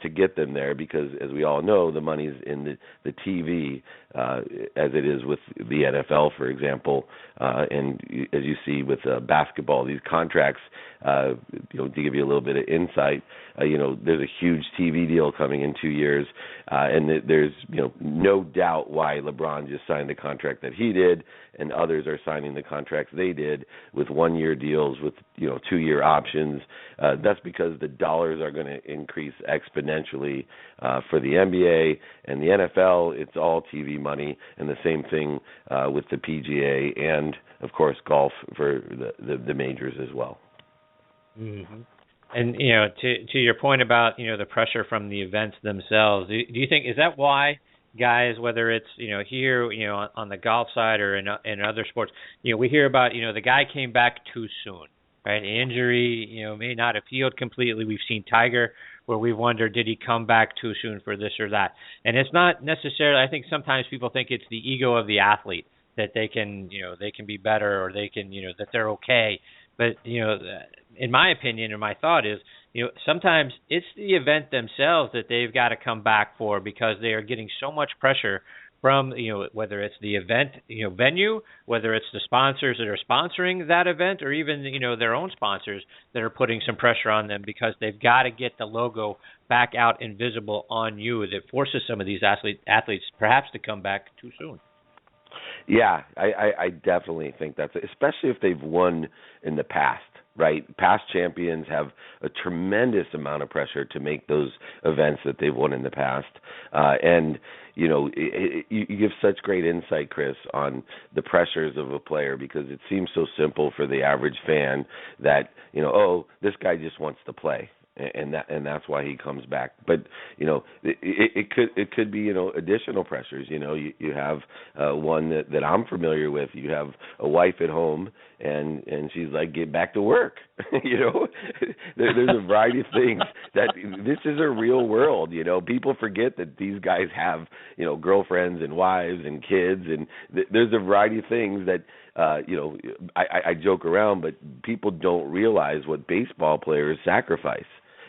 to get them there, because as we all know, the money's in the TV, as it is with the NFL, for example, and as you see with basketball, these contracts, you know, to give you a little bit of insight, you know, there's a huge TV deal coming in 2 years, and there's, you know, no doubt why LeBron just signed the contract that he did, and others are signing the contracts they did with 1-year deals with, you know, 2-year options. That's because the dollars are going to increase exponentially for the NBA and the NFL. It's all TV money, and the same thing with the PGA and, of course, golf for the majors as well. Mm-hmm. And, you know, to your point about, you know, the pressure from the events themselves, do you think, is that why guys, whether it's, you know, here, you know, on the golf side or in other sports, you know, we hear about, you know, the guy came back too soon, right? Injury, you know, may not have healed completely. We've seen Tiger where we've wondered, did he come back too soon for this or that? And it's not necessarily, I think sometimes people think it's the ego of the athlete that they can, you know, they can be better, or they can, you know, that they're okay. But, you know, in my opinion, or my thought is, sometimes it's the event themselves that they've got to come back for because they are getting so much pressure from, whether it's the event, venue, whether it's the sponsors that are sponsoring that event, or even, their own sponsors that are putting some pressure on them because they've got to get the logo back out and visible on you. That forces some of these athletes perhaps to come back too soon. Yeah, I definitely think that's it, especially if they've won in the past, right? Past champions have a tremendous amount of pressure to make those events that they've won in the past. And, you give such great insight, Chris, on the pressures of a player because it seems so simple for the average fan that, this guy just wants to play. And that's why he comes back. But it could be additional pressures. You have one that I'm familiar with. You have a wife at home, and she's like, get back to work. There's a variety of things that this is a real world. People forget that these guys have girlfriends and wives and kids, and there's a variety of things that. I joke around, but people don't realize what baseball players sacrifice.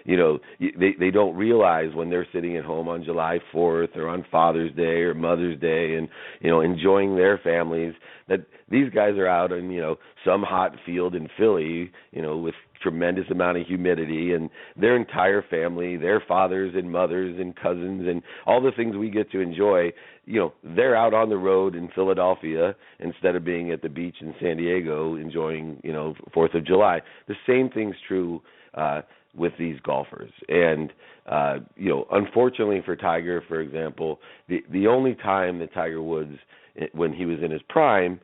They don't realize when they're sitting at home on July 4th or on Father's Day or Mother's Day and, enjoying their families, that these guys are out in, some hot field in Philly, with tremendous amount of humidity, and their entire family, their fathers and mothers and cousins and all the things we get to enjoy, they're out on the road in Philadelphia instead of being at the beach in San Diego enjoying, 4th of July. The same thing's true with these golfers. And, unfortunately for Tiger, for example, the only time that Tiger Woods, when he was in his prime,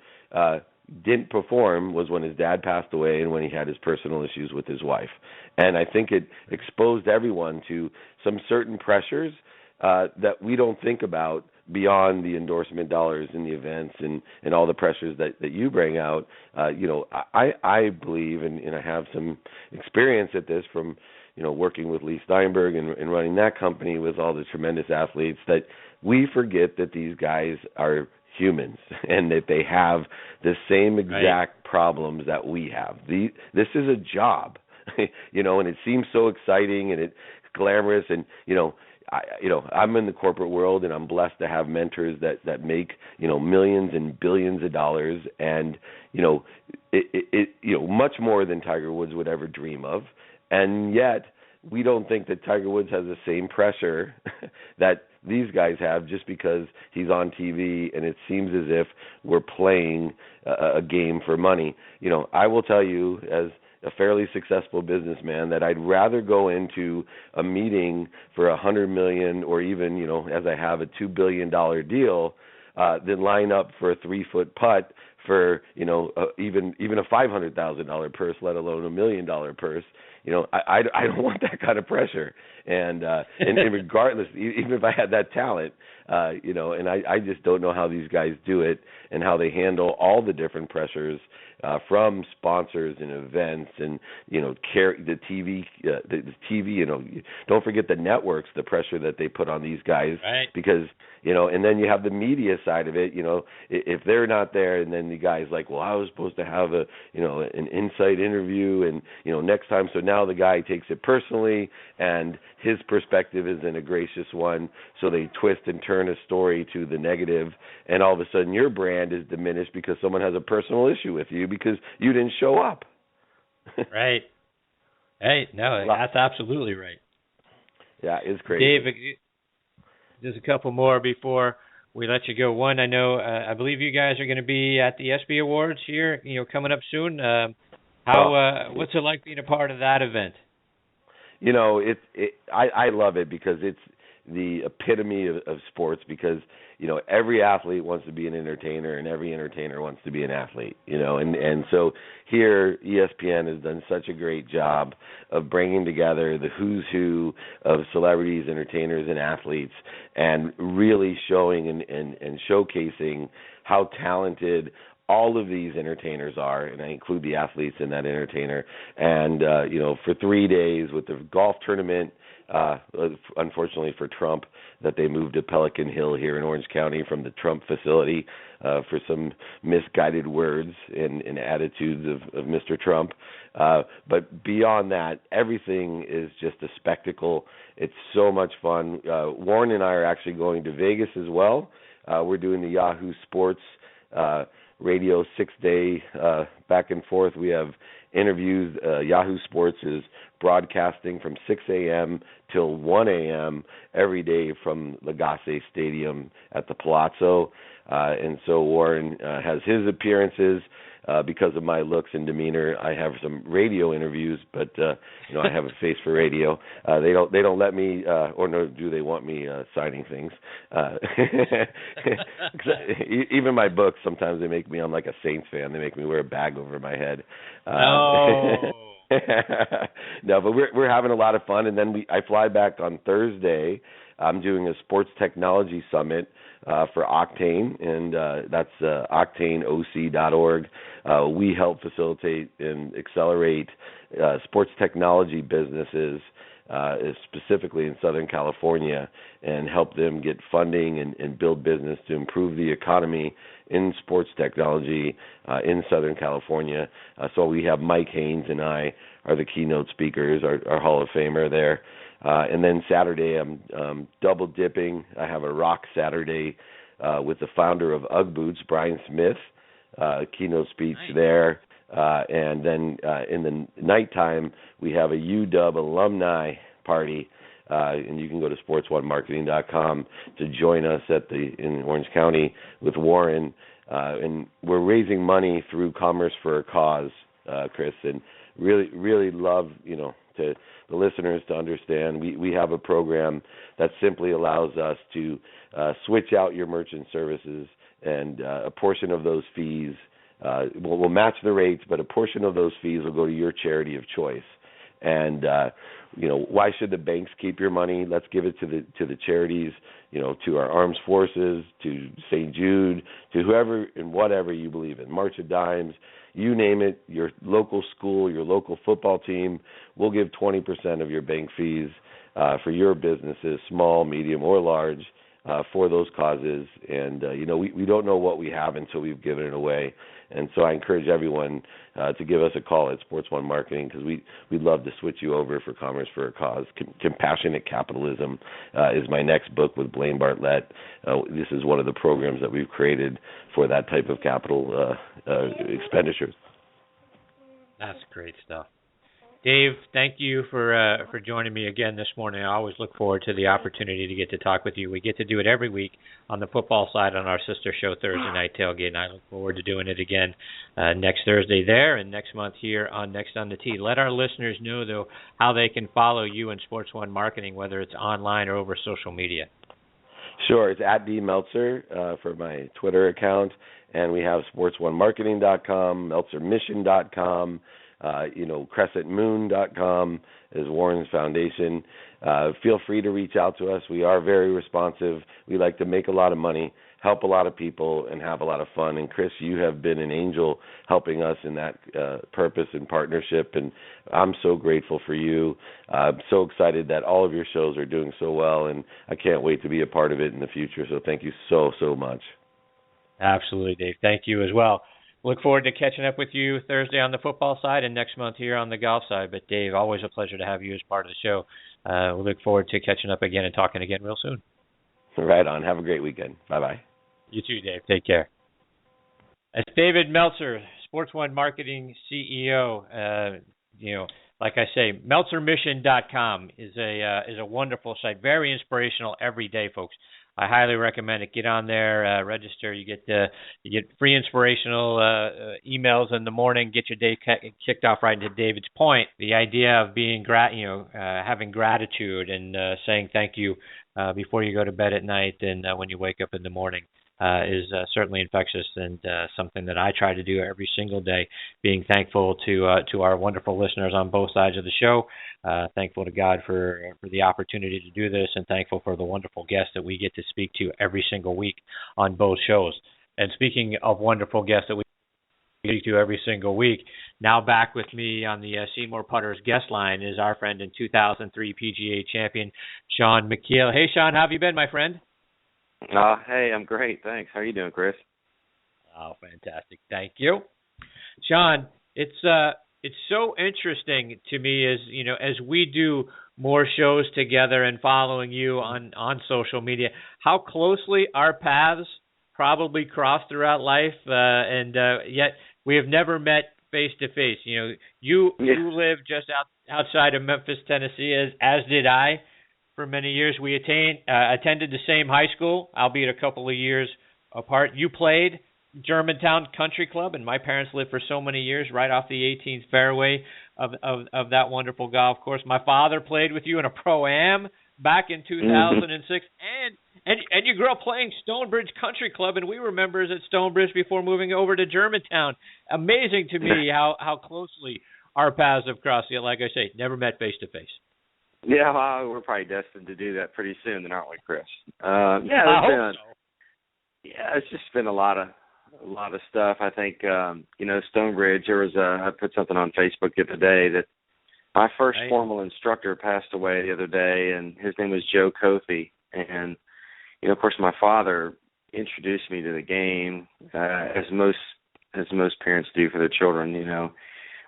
didn't perform was when his dad passed away and when he had his personal issues with his wife. And I think it exposed everyone to some certain pressures that we don't think about beyond the endorsement dollars in the events and all the pressures that you bring out. I believe, and I have some experience at this from, working with Lee Steinberg and running that company with all the tremendous athletes, that we forget that these guys are humans and that they have the same exact problems that we have. This is a job, and it seems so exciting and it's glamorous, and I'm in the corporate world and I'm blessed to have mentors that make millions and billions of dollars, and it much more than Tiger Woods would ever dream of, and yet we don't think that Tiger Woods has the same pressure that these guys have just because he's on TV and it seems as if we're playing a game for money. I will tell you, as a fairly successful businessman, that I'd rather go into a meeting for $100 million or even, as I have, a $2 billion deal than line up for a 3-foot putt for, even a $500,000 purse, let alone $1 million purse. I don't want that kind of pressure. And regardless, even if I had that talent, and I just don't know how these guys do it and how they handle all the different pressures from sponsors and events and, the TV, don't forget the networks, the pressure that they put on these guys, right. Because, and then you have the media side of it, if they're not there, and then the guy's like, well, I was supposed to have an insight interview and, next time. So now the guy takes it personally and his perspective isn't a gracious one. So they twist and turn a story to the negative, and all of a sudden your brand is diminished because someone has a personal issue with you because you didn't show up. Right. Hey, no, that's absolutely right. Yeah, it's crazy. Dave, there's a couple more before we let you go. One, I know, I believe you guys are going to be at the ESPY Awards here, coming up soon. What's it like being a part of that event? I love it because it's the epitome of sports, because every athlete wants to be an entertainer and every entertainer wants to be an athlete, and so here ESPN has done such a great job of bringing together the who's who of celebrities, entertainers, and athletes, and really showing and showcasing how talented all of these entertainers are, and I include the athletes in that entertainer. And for 3 days with the golf tournament, unfortunately for Trump, that they moved to Pelican Hill here in Orange County from the Trump facility for some misguided words and attitudes of Mr. Trump. But beyond that, everything is just a spectacle. It's so much fun. Warren and I are actually going to Vegas as well. We're doing the Yahoo Sports radio 6-day back and forth. We have interviews. Yahoo Sports is broadcasting from 6 a.m. till 1 a.m. every day from Legace Stadium at the Palazzo. And so Warren has his appearances. Because of my looks and demeanor, I have some radio interviews, but I have a face for radio. They don't let me, or nor do they want me signing things. Even my books, sometimes they make me. I'm like a Saints fan. They make me wear a bag over my head. No, but we're having a lot of fun, and then I fly back on Thursday. I'm doing a sports technology summit for Octane, and that's octaneoc.org. We help facilitate and accelerate sports technology businesses, specifically in Southern California, and help them get funding and build business to improve the economy in sports technology in Southern California. So we have Mike Haynes and I are the keynote speakers, our Hall of Famer there. And then Saturday, I'm double dipping. I have a rock Saturday with the founder of Ugg Boots, Brian Smith, keynote speech there. And then in the nighttime, we have a UW alumni party. And you can go to sports1marketing.com to join us in Orange County with Warren. And we're raising money through Commerce for a Cause, Chris, and really love, to the listeners to understand. We have a program that simply allows us to switch out your merchant services, and a portion of those fees, we'll match the rates, but a portion of those fees will go to your charity of choice. And why should the banks keep your money? Let's give it to the charities, to our armed forces, to St. Jude, to whoever and whatever you believe in. March of Dimes, you name it, your local school, your local football team, we'll give 20% of your bank fees for your businesses, small, medium, or large, for those causes. And, we don't know what we have until we've given it away. And so I encourage everyone to give us a call at Sports One Marketing, because we'd love to switch you over for Commerce for a Cause. Compassionate Capitalism is my next book with Blaine Bartlett. This is one of the programs that we've created for that type of capital expenditures. That's great stuff. Dave, thank you for joining me again this morning. I always look forward to the opportunity to get to talk with you. We get to do it every week on the football side on our sister show, Thursday Night Tailgate, and I look forward to doing it again next Thursday there and next month here on Next on the Tee. Let our listeners know, though, how they can follow you and Sports One Marketing, whether it's online or over social media. Sure. It's at D Meltzer for my Twitter account, and we have sports1marketing.com, meltzermission.com. crescentmoon.com is Warren's foundation. Feel free to reach out to us. We are very responsive. We like to make a lot of money, help a lot of people, and have a lot of fun. And Chris, you have been an angel helping us in that purpose and partnership, and I'm so grateful for you. I'm so excited that all of your shows are doing so well, and I can't wait to be a part of it in the future. So thank you so much. Absolutely, Dave. Thank you as well. Look forward to catching up with you Thursday on the football side and next month here on the golf side. But, Dave, always a pleasure to have you as part of the show. We look forward to catching up again and talking again real soon. Right on. Have a great weekend. Bye-bye. You too, Dave. Take care. It's David Meltzer, Sports One Marketing CEO. Like I say, meltzermission.com is a wonderful site, very inspirational every day, folks. I highly recommend it. Get on there, register. You get free inspirational emails in the morning. Get your day kicked off right into David's point. The idea of being having gratitude and saying thank you before you go to bed at night and when you wake up in the morning is certainly infectious, and something that I try to do every single day. Being thankful to our wonderful listeners on both sides of the show. Thankful to God for the opportunity to do this, and thankful for the wonderful guests that we get to speak to every single week on both shows. And speaking of wonderful guests that we to every single week. Now back with me on the Seymour Putters guest line is our friend and 2003 PGA champion, Shaun Micheel. Hey, Shaun, how have you been, my friend? Hey, I'm great. Thanks. How are you doing, Chris? Oh, fantastic. Thank you. Shaun, it's so interesting to me as we do more shows together and following you on social media, how closely our paths probably cross throughout life, and yet we have never met face to face. You live just outside of Memphis, Tennessee, as did I for many years. We attended the same high school, albeit a couple of years apart. You played Germantown Country Club, and my parents lived for so many years right off the 18th fairway of that wonderful golf course. My father played with you in a Pro-Am back in 2006, and you grew up playing Stonebridge Country Club, and we were members at Stonebridge before moving over to Germantown. Amazing to me how closely our paths have crossed. Like I say, never met face to face. Yeah, well, we're probably destined to do that pretty soon, then, aren't we, Chris? I hope so. Yeah, it's just been a lot of stuff. I think Stonebridge. I put something on Facebook the other day that my first formal instructor passed away the other day, and his name was Joe Kofi. And of course, my father introduced me to the game, as most parents do for their children.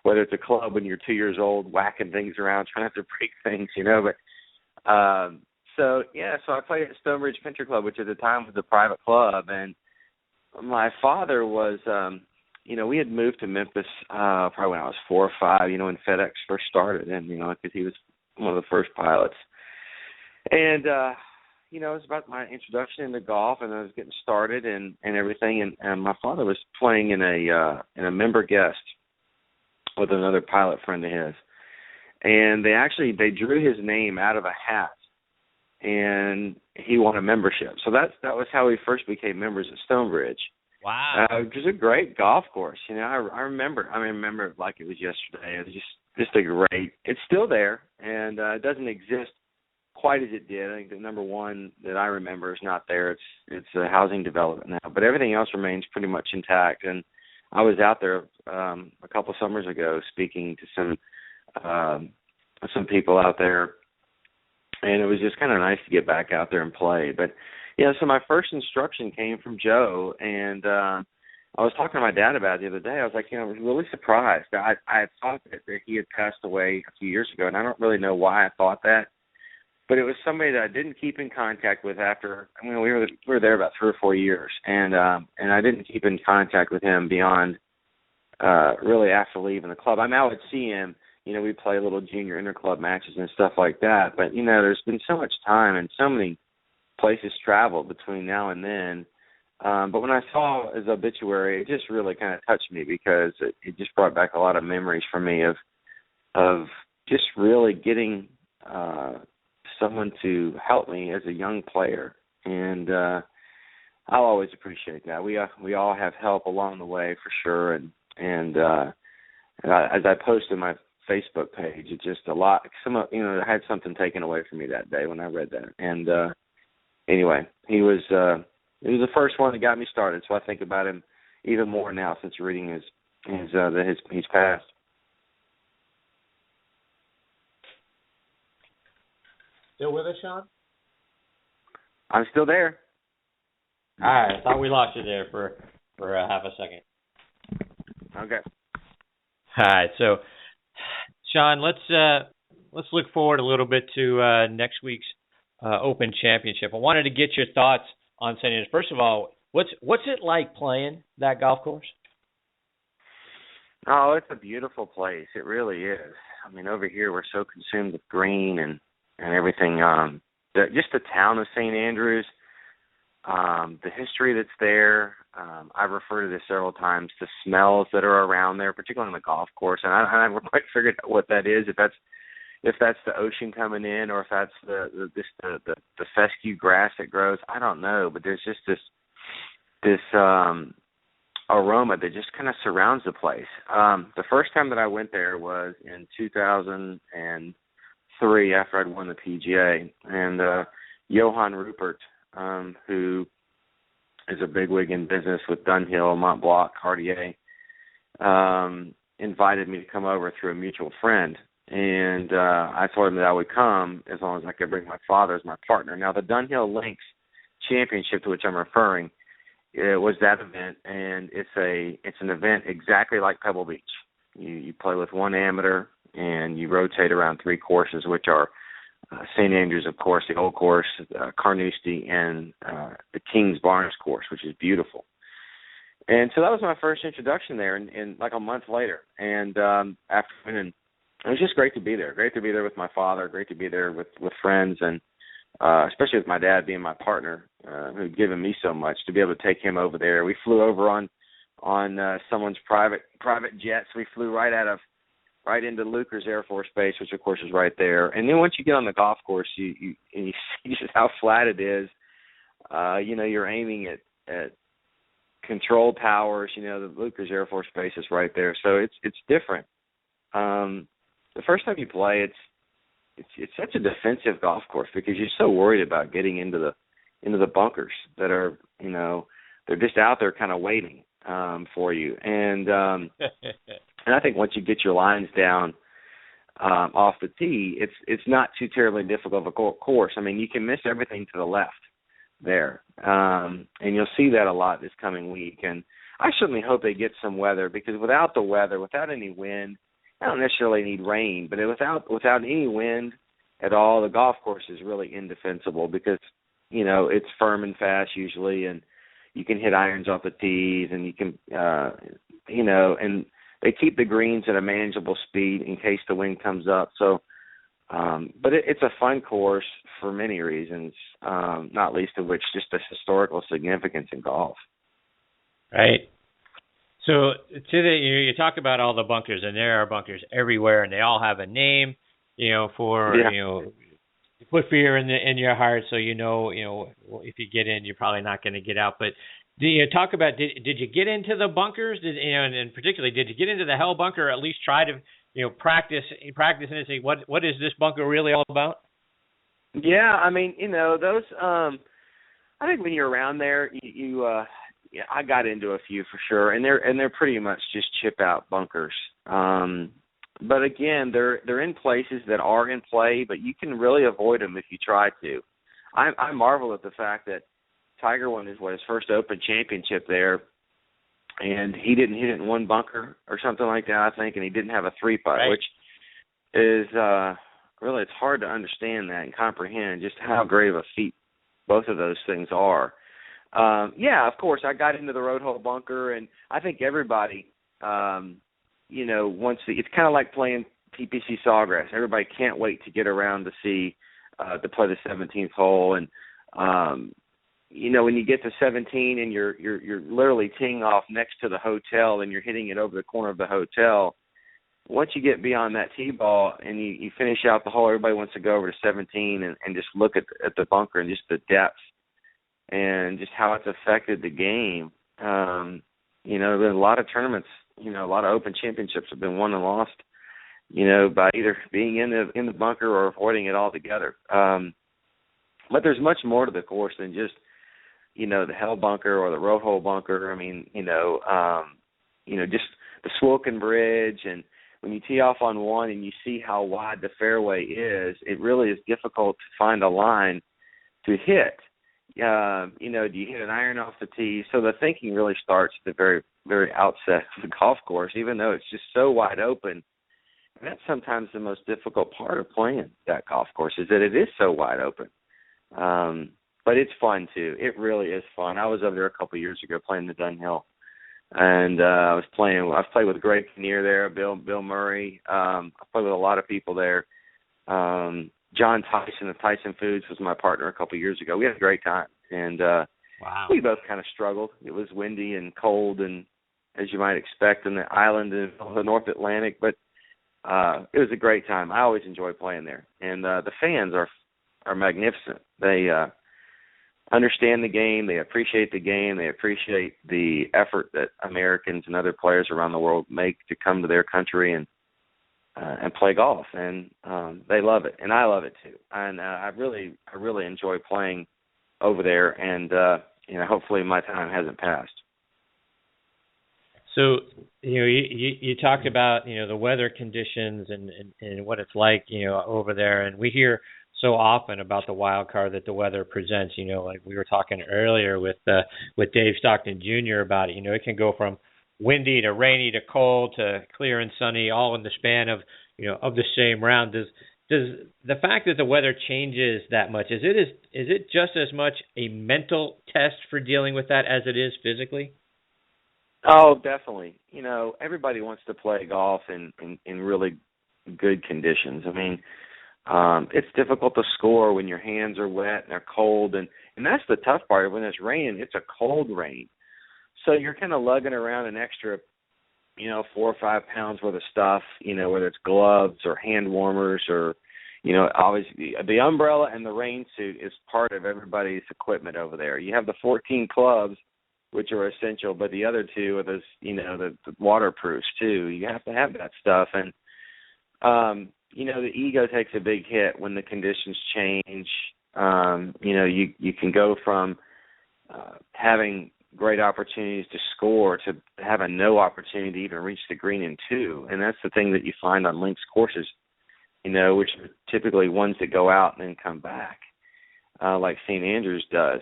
Whether it's a club when you're 2 years old, whacking things around, trying not to break things. So I played at Stonebridge Country Club, which at the time was a private club, and my father was, we had moved to Memphis probably when I was 4 or 5, when FedEx first started, and, because he was one of the first pilots. And, it was about my introduction into golf, and I was getting started and everything, and my father was playing in a member guest with another pilot friend of his. And they drew his name out of a hat, and he won a membership. So that was how we first became members at Stonebridge. Wow. It was a great golf course. I remember it like it was yesterday. It was just a great. It's still there, and it doesn't exist quite as it did. I think the number one that I remember is not there. It's a housing development now, but everything else remains pretty much intact. And I was out there a couple summers ago speaking to some people out there, and it was just kind of nice to get back out there and play. But so my first instruction came from Joe, and I was talking to my dad about it the other day. I was like, I was really surprised. I had thought that he had passed away a few years ago, and I don't really know why I thought that. But it was somebody that I didn't keep in contact with after. We were there about 3 or 4 years, and I didn't keep in contact with him beyond really after leaving the club. I would see him. We play little junior interclub matches and stuff like that. But there's been so much time and so many places traveled between now and then. But when I saw his obituary, it just really kind of touched me because it just brought back a lot of memories for me of just really getting someone to help me as a young player, and I'll always appreciate that. We all have help along the way for sure, and as I posted my Facebook page, it's just a lot. I had something taken away from me that day when I read that, and anyway, he was the first one that got me started. So I think about him even more now since reading he's passed. Still with us, Shaun? I'm still there. All right. I thought we lost you there for half a second. Okay. All right. So, Shaun, let's look forward a little bit to next week's Open Championship. I wanted to get your thoughts on St. Andrews. First of all, what's it like playing that golf course? Oh, it's a beautiful place. It really is. Over here we're so consumed with green and everything. Just the town of St. Andrews, the history that's there. I've referred to this several times. The smells that are around there, particularly on the golf course, and I haven't quite figured out what that is. If that's the ocean coming in, or if that's the fescue grass that grows, I don't know. But there's just this aroma that just kind of surrounds the place. The first time that I went there was in 2003 after I'd won the PGA, and Johan Rupert, who is a bigwig in business with Dunhill, Mont Blanc, Cartier, invited me to come over through a mutual friend. And I told him that I would come as long as I could bring my father as my partner. Now, the Dunhill Links Championship to which I'm referring, it was that event, and it's an event exactly like Pebble Beach. You play with one amateur, and you rotate around 3 courses, which are St. Andrews, of course, the old course, Carnoustie, and the Kings Barnes course, which is beautiful. And so that was my first introduction there, and like a month later. And after winning, it was just great to be there. Great to be there with my father. Great to be there with friends, and especially with my dad being my partner, who had given me so much, to be able to take him over there. We flew over on someone's private jets. We flew right into Lucas Air Force Base, which of course is right there. And then once you get on the golf course, you see just how flat it is. You're aiming at control towers. The Lucas Air Force Base is right there, so it's different. The first time you play, it's such a defensive golf course because you're so worried about getting into the bunkers that are, they're just out there kind of waiting for you. And and I think once you get your lines down off the tee, it's not too terribly difficult of a course. I mean, you can miss everything to the left there, and you'll see that a lot this coming week. And I certainly hope they get some weather, because without the weather, without any wind, I don't necessarily need rain, but without any wind at all, the golf course is really indefensible because, it's firm and fast usually, and you can hit irons off the tees, and you can, and they keep the greens at a manageable speed in case the wind comes up. So, but it's a fun course for many reasons, not least of which just the historical significance in golf. Right. So you talk about all the bunkers, and there are bunkers everywhere, and they all have a name, to put fear in your heart, so if you get in, you're probably not going to get out. But talk about did you get into the bunkers? And particularly, did you get into the hell bunker, or at least try to practice and say what is this bunker really all about? Yeah, I mean, those. I think when you're around there, yeah, I got into a few for sure, and they're pretty much just chip out bunkers. But again, they're in places that are in play, but you can really avoid them if you try to. I marvel at the fact that Tiger won his first Open championship there, and he didn't hit it in one bunker or something like that, I think, and he didn't have a 3-putt, right, which is really, it's hard to understand that and comprehend just how great of a feat both of those things are. Yeah, of course, I got into the road hole bunker, and I think everybody, it's kind of like playing TPC Sawgrass. Everybody can't wait to get around to play the 17th hole, and when you get to 17 and you're literally teeing off next to the hotel and you're hitting it over the corner of the hotel. Once you get beyond that tee ball and you finish out the hole, everybody wants to go over to 17 and just look at the bunker and just the depth and just how it's affected the game. There's been a lot of tournaments, a lot of Open championships have been won and lost, by either being in the bunker or avoiding it altogether. But there's much more to the course than just, the hell bunker or the road hole bunker. I mean, just the Swilken Bridge, and when you tee off on one and you see how wide the fairway is, it really is difficult to find a line to hit. Do you hit an iron off the tee? So the thinking really starts at the very, very outset of the golf course, even though it's just so wide open. And that's sometimes the most difficult part of playing that golf course, is that it is so wide open. But it's fun, too. It really is fun. I was over there a couple of years ago playing the Dunhill. And I've played with Greg Kinnear there, Bill Murray. I've played with a lot of people there. John Tyson of Tyson Foods was my partner a couple of years ago. We had a great time. And wow. We both kind of struggled. It was windy and cold, and as you might expect in the island in the North Atlantic. But it was a great time. I always enjoy playing there. And the fans are magnificent. They understand the game. They appreciate the game. They appreciate the effort that Americans and other players around the world make to come to their country and play golf. And they love it, and I love it too. And I really enjoy playing over there. And hopefully my time hasn't passed. So, you talked about, the weather conditions and what it's like, over there. And we hear so often about the wild card that the weather presents, like we were talking earlier with Dave Stockton Jr. about it. It can go from windy to rainy to cold to clear and sunny, all in the span of, of the same round. Does the fact that the weather changes that much, is it just as much a mental test for dealing with that as it is physically? Oh, definitely. Everybody wants to play golf in really good conditions. I mean, it's difficult to score when your hands are wet and they're cold, and that's the tough part. When it's raining, it's a cold rain. So you're kind of lugging around an extra, 4 or 5 pounds worth of stuff, whether it's gloves or hand warmers or, obviously the umbrella and the rain suit is part of everybody's equipment over there. You have the 14 clubs, which are essential, but the other two are those, the waterproofs too. You have to have that stuff. And, the ego takes a big hit when the conditions change. You can go from having great opportunities to score to having no opportunity to even reach the green in 2. And that's the thing that you find on links courses, which are typically ones that go out and then come back, like St. Andrews does.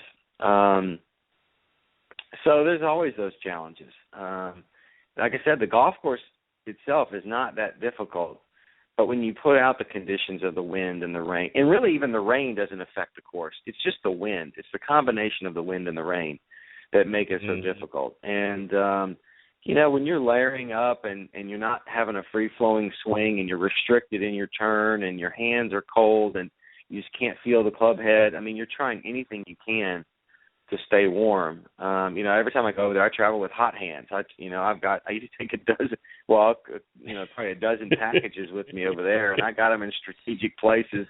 So there's always those challenges. Like I said, the golf course itself is not that difficult, but when you put out the conditions of the wind and the rain, and really even the rain doesn't affect the course. It's just the wind. It's the combination of the wind and the rain that make it so difficult. And, when you're layering up and you're not having a free-flowing swing and you're restricted in your turn and your hands are cold and you just can't feel the club head, I mean, you're trying anything you can to stay warm. Every time I go over there, I travel with hot hands. I used to take probably a dozen packages with me over there, and I got them in strategic places,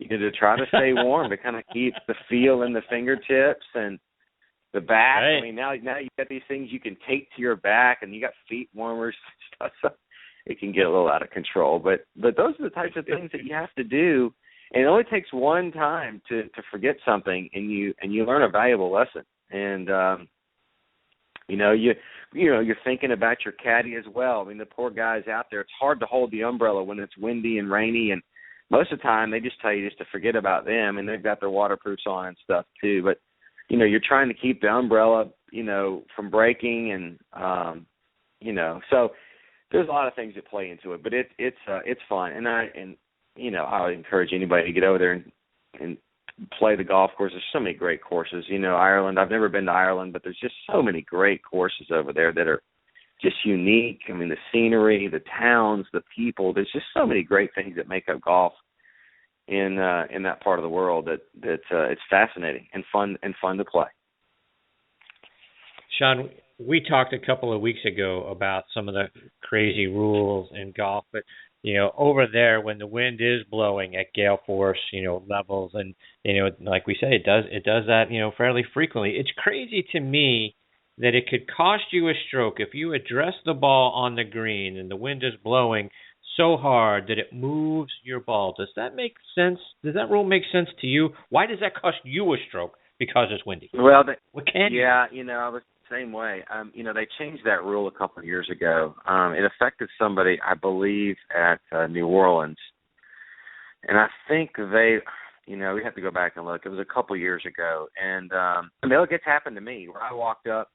to try to stay warm, to kind of keep the feel in the fingertips and the back. Right. I mean, now you got these things you can tape to your back, and you got feet warmers and stuff. So it can get a little out of control. But those are the types of things that you have to do. And it only takes one time to forget something, and you learn a valuable lesson. And you're thinking about your caddy as well. I mean, the poor guys out there. It's hard to hold the umbrella when it's windy and rainy, and most of the time they just tell you just to forget about them, and they've got their waterproofs on and stuff too. But you're trying to keep the umbrella, from breaking, and so there's a lot of things that play into it. But it's fun, and I would encourage anybody to get over there and play the golf course. There's so many great courses. Ireland, I've never been to Ireland, but there's just so many great courses over there that are just unique. I mean, the scenery, the towns, the people, there's just so many great things that make up golf in that part of the world that it's fascinating and fun to play. Shaun, we talked a couple of weeks ago about some of the crazy rules in golf, but over there, when the wind is blowing at gale force, levels, and like we say, it does that, fairly frequently. It's crazy to me that it could cost you a stroke if you address the ball on the green and the wind is blowing so hard that it moves your ball. Does that make sense? Does that rule make sense to you? Why does that cost you a stroke? Because it's windy. Well, I was the same way. They changed that rule a couple of years ago. It affected somebody, I believe, at New Orleans. And I think we have to go back and look. It was a couple of years ago. And, it's happened to me where I walked up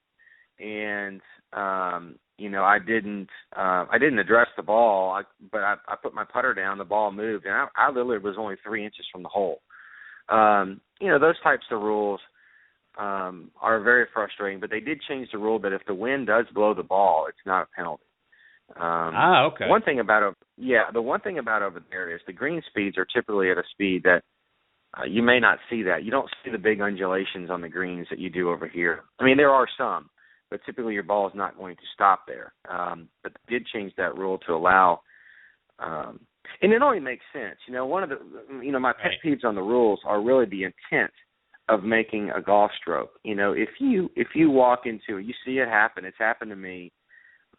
and, I didn't address the ball, but I put my putter down, the ball moved, and I literally was only 3 inches from the hole. Those types of rules are very frustrating, but they did change the rule that if the wind does blow the ball, it's not a penalty. Okay. The one thing about over there is the green speeds are typically at a speed that you may not see that. You don't see the big undulations on the greens that you do over here. I mean, there are some, but typically your ball is not going to stop there. But they did change that rule to allow, and it only makes sense. One of the, my pet peeves on the rules are really the intent of making a golf stroke. If you walk into it, you see it happen. It's happened to me.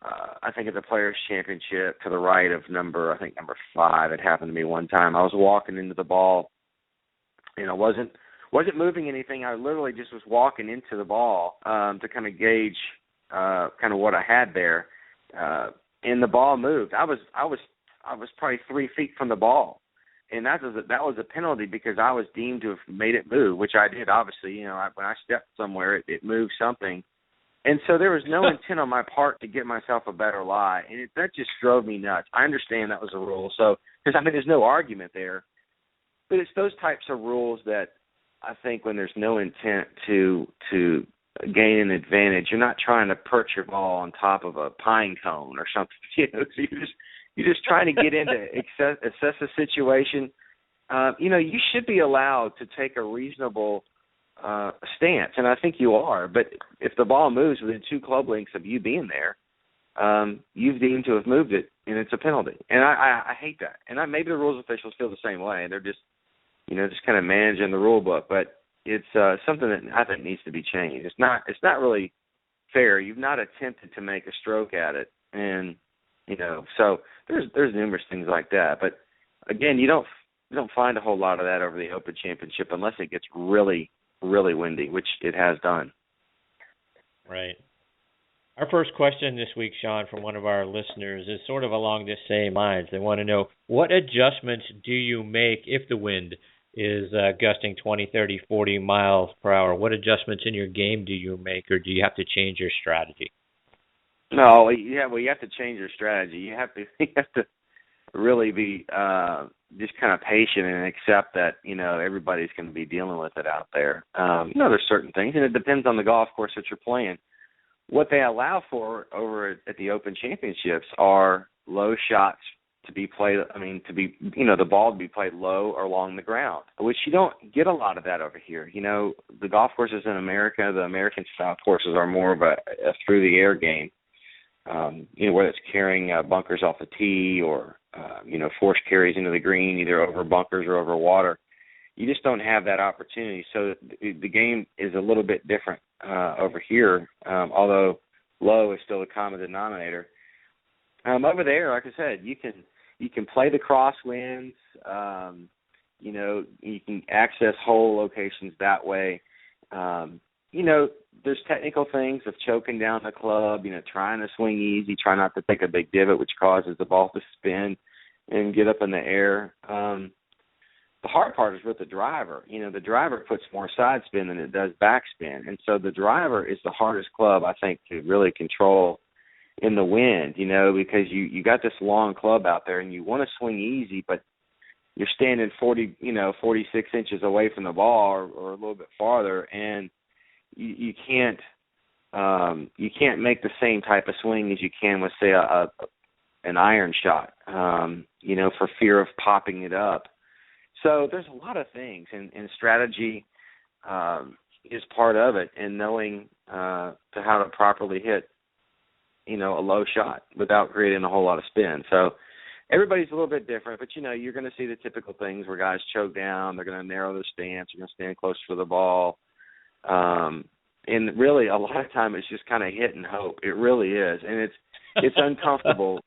I think at the Players Championship to the right of number 5. It happened to me one time. I was walking into the ball, and I wasn't moving anything. I literally just was walking into the ball to kind of gauge, kind of what I had there, and the ball moved. I was probably 3 feet from the ball, and that was a penalty because I was deemed to have made it move, which I did. Obviously, when I stepped somewhere, it moved something, and so there was no intent on my part to get myself a better lie, and that just drove me nuts. I understand that was a rule, so because there's no argument there, but it's those types of rules that I think when there's no intent to gain an advantage, you're not trying to perch your ball on top of a pine cone or something. So you're just trying to get into assess a situation. You should be allowed to take a reasonable stance, and I think you are. But if the ball moves within 2 club lengths of you being there, you've deemed to have moved it, and it's a penalty. And I hate that. And maybe the rules officials feel the same way. They're just kind of managing the rule book. But it's something that I think needs to be changed. It's not really fair. You've not attempted to make a stroke at it, and so there's numerous things like that. But again, you don't find a whole lot of that over the Open Championship unless it gets really, really windy, which it has done. Right. Our first question this week, Shaun, from one of our listeners is sort of along the same lines. They want to know, what adjustments do you make if the wind is gusting 20, 30, 40 miles per hour? What adjustments in your game do you make, or do you have to change your strategy? No, you have to change your strategy. You have to really be just kind of patient and accept that, everybody's going to be dealing with it out there. There's certain things, and it depends on the golf course that you're playing. What they allow for over at the Open Championships are low shots to be played, the ball to be played low or along the ground, which you don't get a lot of that over here. The golf courses in America, the American style courses are more of a through-the-air game, whether it's carrying bunkers off the tee or, force carries into the green, either over bunkers or over water. You just don't have that opportunity. So the game is a little bit different over here, although low is still the common denominator. Over there, like I said, you can play the crosswinds. You can access hole locations that way. There's technical things of choking down the club, trying to swing easy, try not to take a big divot, which causes the ball to spin and get up in the air. The hard part is with the driver. The driver puts more side spin than it does backspin. And so the driver is the hardest club, I think, to really control in the wind, because you got this long club out there and you want to swing easy, but you're standing 46 inches away from the ball or a little bit farther, and you can't make the same type of swing as you can with, say, an iron shot, for fear of popping it up. So there's a lot of things, and strategy is part of it, and knowing how to properly hit, a low shot without creating a whole lot of spin. So everybody's a little bit different, but, you're going to see the typical things where guys choke down, they're going to narrow their stance, they're going to stand close to the ball. And really, a lot of time it's just kind of hit and hope. It really is, and it's uncomfortable.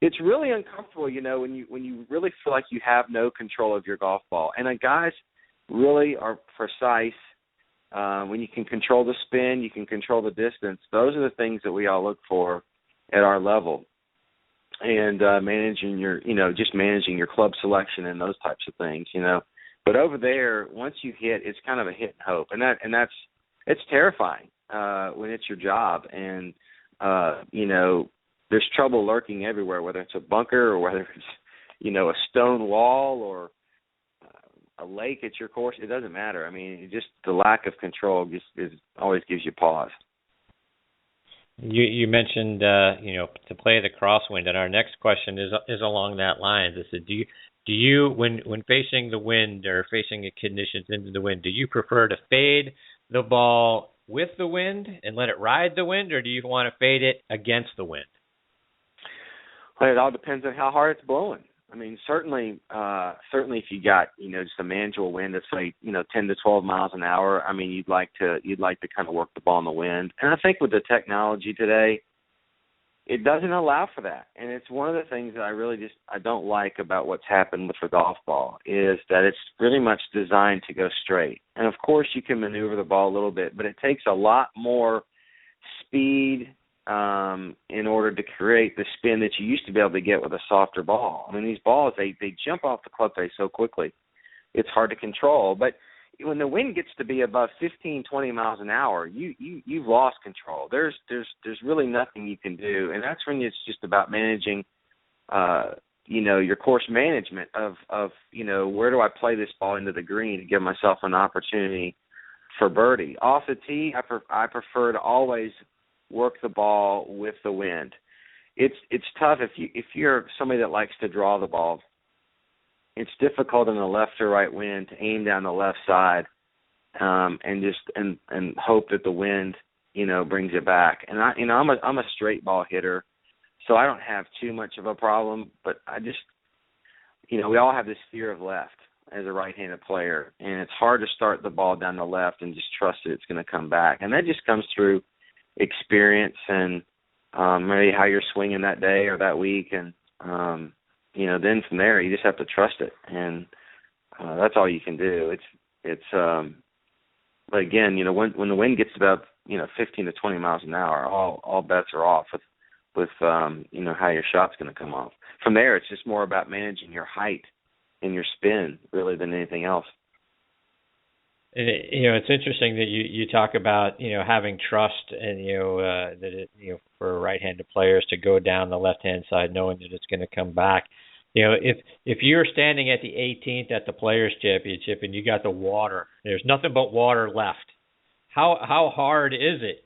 It's really uncomfortable, when you really feel like you have no control of your golf ball. And guys really are precise. When you can control the spin, you can control the distance. Those are the things that we all look for at our level. And managing your club selection and those types of things, But over there, once you hit, it's kind of a hit and hope, and it's terrifying when it's your job, and there's trouble lurking everywhere, whether it's a bunker or whether it's a stone wall or a lake at your course. It doesn't matter. Just the lack of control always gives you pause. You mentioned to play the crosswind, and our next question is along that line. It said, do you when facing the wind or facing conditions into the wind, do you prefer to fade the ball with the wind and let it ride the wind, or do you want to fade it against the wind? Well, it all depends on how hard it's blowing. Certainly if you got just a manual wind that's like 10 to 12 miles an hour, you'd like to kind of work the ball in the wind. And I think with the technology today, it doesn't allow for that. And it's one of the things that I don't like about what's happened with the golf ball is that it's really much designed to go straight. And of course you can maneuver the ball a little bit, but it takes a lot more speed in order to create the spin that you used to be able to get with a softer ball. I mean, these balls, they jump off the club face so quickly, it's hard to control. But when the wind gets to be above 15, 20 miles an hour, you've lost control. There's really nothing you can do, and that's when it's just about managing, your course management of where do I play this ball into the green to give myself an opportunity for birdie. Off the tee, I prefer to always work the ball with the wind. It's tough if you're somebody that likes to draw the ball. It's difficult in the left or right wind to aim down the left side and hope that the wind brings it back. And I'm a straight ball hitter, so I don't have too much of a problem. But I just we all have this fear of left as a right-handed player, and it's hard to start the ball down the left and just trust that it's going to come back. And that just comes through experience and maybe how you're swinging that day or that week, and then from there you just have to trust it, and that's all you can do. But again, when the wind gets about 15 to 20 miles an hour, all bets are off with how your shot's going to come off. From there, it's just more about managing your height and your spin really than anything else. And it's interesting that you talk about having trust and for right-handed players to go down the left-hand side knowing that it's going to come back. If you're standing at the 18th at the Players Championship and you got the water, there's nothing but water left. How hard is it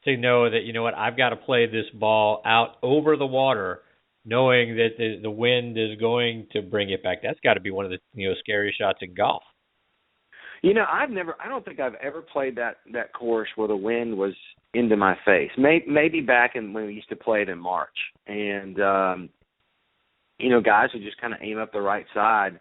to know that I've got to play this ball out over the water, knowing that the wind is going to bring it back? That's got to be one of the scariest shots in golf. I don't think I've ever played that course where the wind was into my face. Maybe back when we used to play it in March, and guys would just kind of aim up the right side.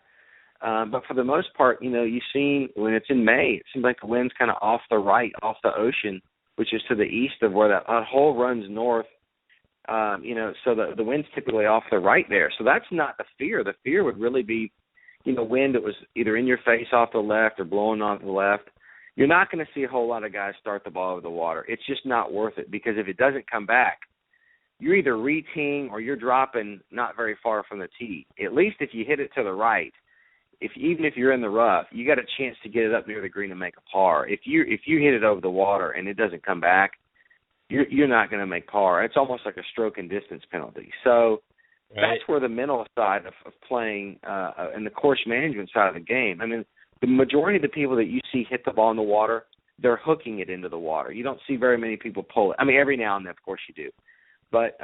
But for the most part, you've seen when it's in May, it seems like the wind's kind of off the right, off the ocean, which is to the east of where that hole runs north. So the wind's typically off the right there. So that's not the fear. The fear would really be wind that was either in your face off the left or blowing off the left. You're not going to see a whole lot of guys start the ball over the water. It's just not worth it, because if it doesn't come back, you're either re-teeing or you're dropping not very far from the tee. At least if you hit it to the right, even if you're in the rough, you got a chance to get it up near the green and make a par. If you hit it over the water and it doesn't come back, you're not going to make par. It's almost like a stroke and distance penalty. So right. That's where the mental side of playing and the course management side of the game. I mean, the majority of the people that you see hit the ball in the water, they're hooking it into the water. You don't see very many people pull it. I mean, every now and then, of course, you do. But,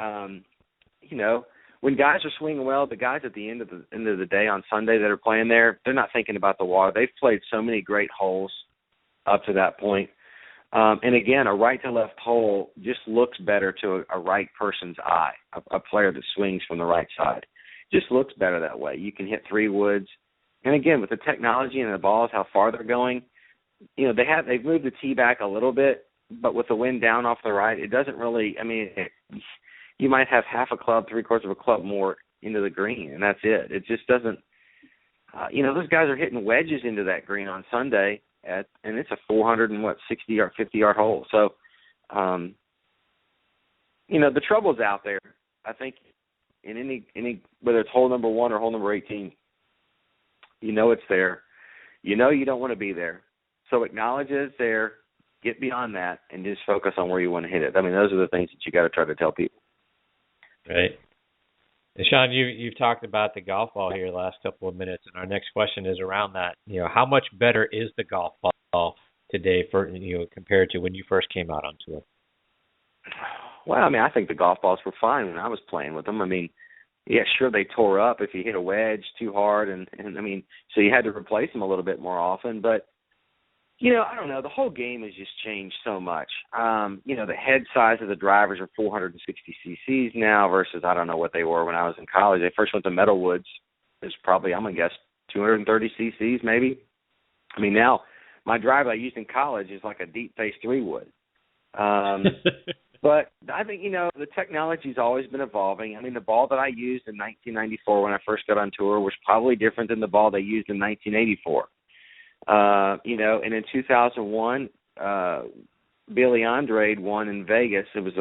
when guys are swinging well, the guys at the end of the day on Sunday that are playing there, they're not thinking about the water. They've played so many great holes up to that point. And again, a right to left hole just looks better to a right person's eye, a player that swings from the right side. Just looks better that way. You can hit 3 woods. And again, with the technology and the balls, how far they're going, they've moved the tee back a little bit, but with the wind down off the right, it doesn't really, you might have half a club, 3/4 of a club more into the green, and that's it. It just doesn't, those guys are hitting wedges into that green on Sunday, and it's a 60-yard, 50-yard hole. So, the trouble's out there. I think in any whether it's hole number 1 or hole number 18, it's there. You don't want to be there. So acknowledge it's there, get beyond that, and just focus on where you want to hit it. I mean, those are the things that you got to try to tell people. Right. And Shaun, you've talked about the golf ball here the last couple of minutes, and our next question is around that. How much better is the golf ball today compared to when you first came out on tour? Well, I think the golf balls were fine when I was playing with them. Yeah, sure, they tore up if you hit a wedge too hard, and so you had to replace them a little bit more often. But I don't know. The whole game has just changed so much. The head size of the drivers are 460 cc's now versus I don't know what they were when I was in college. They first went to Metalwoods. It's probably, I'm going to guess, 230 cc's maybe. Now my driver I used in college is like a deep face 3-wood. But I think, the technology's always been evolving. The ball that I used in 1994 when I first got on tour was probably different than the ball they used in 1984. And in 2001, Billy Andrade won in Vegas. It was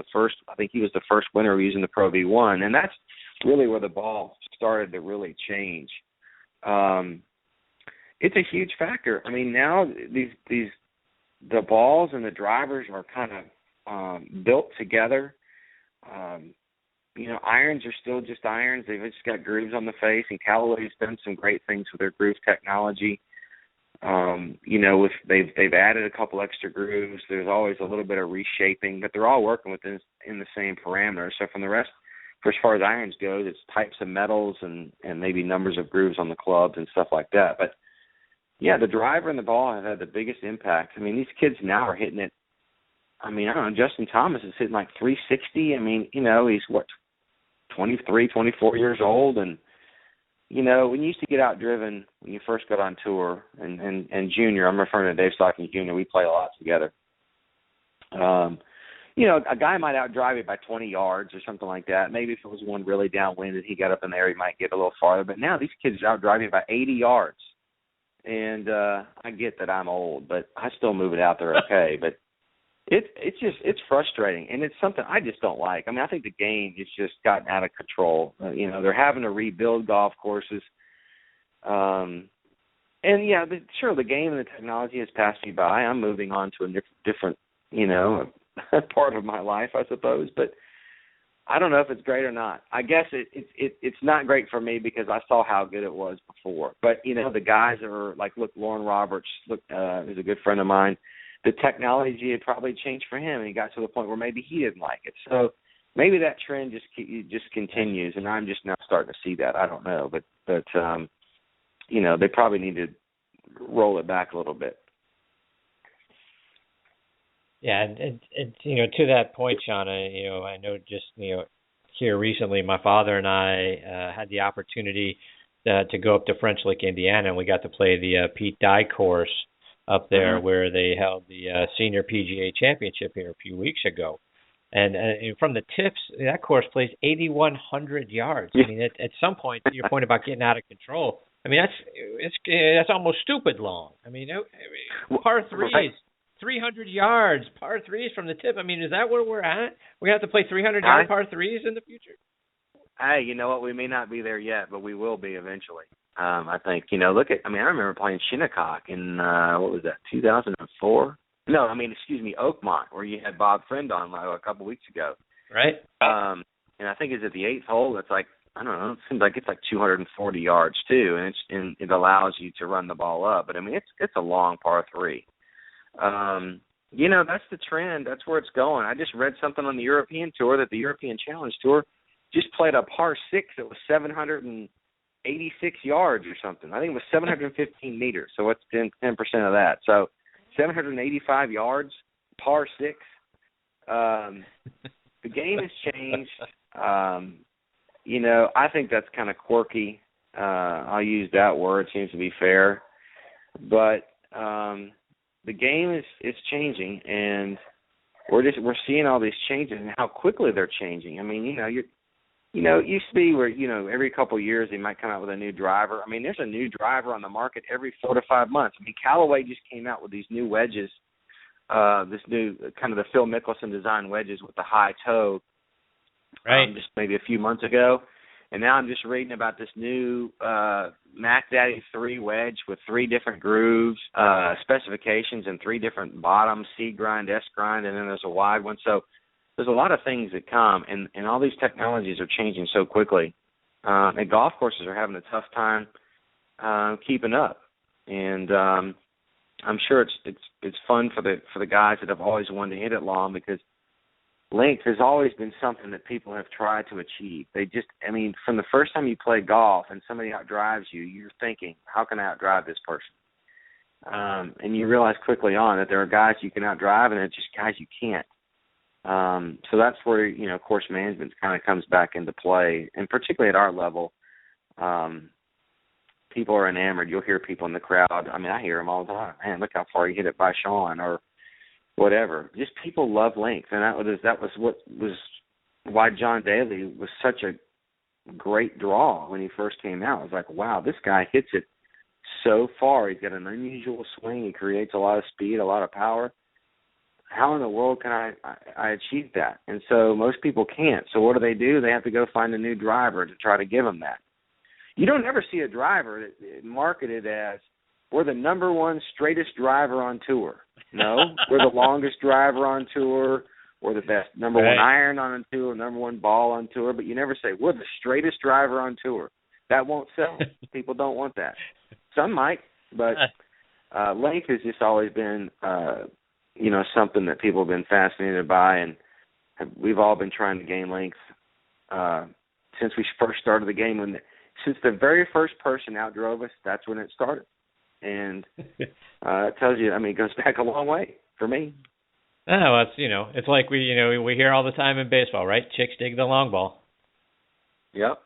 I think he was the first winner using the Pro V1, and that's really where the ball started to really change. It's a huge factor. I mean, now the balls and the drivers are kind of built together. Irons are still just irons. They've just got grooves on the face, and Callaway's done some great things with their groove technology. They've added a couple extra grooves. There's always a little bit of reshaping, but they're all working within in the same parameters. So from the rest, for as far as irons goes, it's types of metals and maybe numbers of grooves on the clubs and stuff like that. But yeah, the driver and the ball have had the biggest impact. I mean, these kids now are hitting it. I mean, I don't know, Justin Thomas is hitting like 360. I mean, he's 23, 24 years old, and when you used to get outdriven when you first got on tour, and Junior, I'm referring to Dave Stockton Jr., we play a lot together. A guy might outdrive you by 20 yards or something like that. Maybe if it was one really downwind and he got up in there, he might get a little farther. But now these kids outdrive you by 80 yards. And I get that I'm old, but I still move it out there okay. But it's frustrating, and it's something I just don't like. I mean, I think the game has just gotten out of control. They're having to rebuild golf courses. And yeah, sure, the game and the technology has passed me by. I'm moving on to a different, part of my life, I suppose. But I don't know if it's great or not. I guess it's not great for me because I saw how good it was before. But the guys that are like, look, Lauren Roberts, who's a good friend of mine. The technology had probably changed for him, and he got to the point where maybe he didn't like it. So maybe that trend just continues, and I'm just now starting to see that. I don't know, but they probably need to roll it back a little bit. Yeah, and to that point, Shaun, I know just here recently, my father and I had the opportunity to go up to French Lick, Indiana, and we got to play the Pete Dye course up there, where they held the senior PGA Championship here a few weeks ago. And from the tips, that course plays 8,100 yards. I mean, at some point, to your point about getting out of control, I mean, that's almost stupid long. I mean, par threes, right. 300 yards, par threes from the tip. I mean, is that where we're at? We have to play 300-yard par threes in the future? Hey, you know what? We may not be there yet, but we will be eventually. I think, I remember playing Shinnecock in, 2004? No, Oakmont, where you had Bob Friend on a couple weeks ago. Right. And I think it's at the 8th hole. It's like, I don't know, it seems like it's like 240 yards too, and it allows you to run the ball up. But, I mean, it's a long par three. That's the trend. That's where it's going. I just read something on the European Tour that the European Challenge Tour just played a par 6 that was 786 yards or something. I think it was 715 meters, so what's 10% of that? So 785 yards, par 6. The game has changed. I think that's kind of quirky. I'll use that word. It seems to be fair. But the game is changing, and we're seeing all these changes and how quickly they're changing. I mean, it used to be where, every couple of years they might come out with a new driver. I mean, there's a new driver on the market every 4 to 5 months. I mean, Callaway just came out with these new wedges, this new kind of the Phil Mickelson design wedges with the high toe, right? Just maybe a few months ago. And now I'm just reading about this new Mac Daddy 3 wedge with 3 different grooves, specifications, and 3 different bottoms, C grind, S grind, and then there's a wide one. So there's a lot of things that come, and all these technologies are changing so quickly. And golf courses are having a tough time keeping up. And I'm sure it's fun for the guys that have always wanted to hit it long, because length has always been something that people have tried to achieve. From the first time you play golf and somebody outdrives you, you're thinking, how can I outdrive this person? And you realize quickly on that there are guys you can outdrive, and there's just guys you can't. So that's where, course management kind of comes back into play. And particularly at our level, people are enamored. You'll hear people in the crowd. I mean, I hear them all the time. Man, look how far you hit it by Shaun, or whatever. Just people love length. And that was why John Daly was such a great draw when he first came out. It was like, wow, this guy hits it so far. He's got an unusual swing. He creates a lot of speed, a lot of power. how in the world can I achieve that? And so most people can't. So what do? They have to go find a new driver to try to give them that. You don't ever see a driver marketed as, we're the number one straightest driver on tour. No, we're the longest driver on tour. We're the best number one iron on tour, number one ball on tour. But you never say, we're the straightest driver on tour. That won't sell. People don't want that. Some might, but length has just always been, something that people have been fascinated by, and we've all been trying to gain length since we first started the game. Since the very first person outdrove us, that's when it started. And it tells you, it goes back a long way for me. Oh, it's like we hear all the time in baseball, right? Chicks dig the long ball. Yep.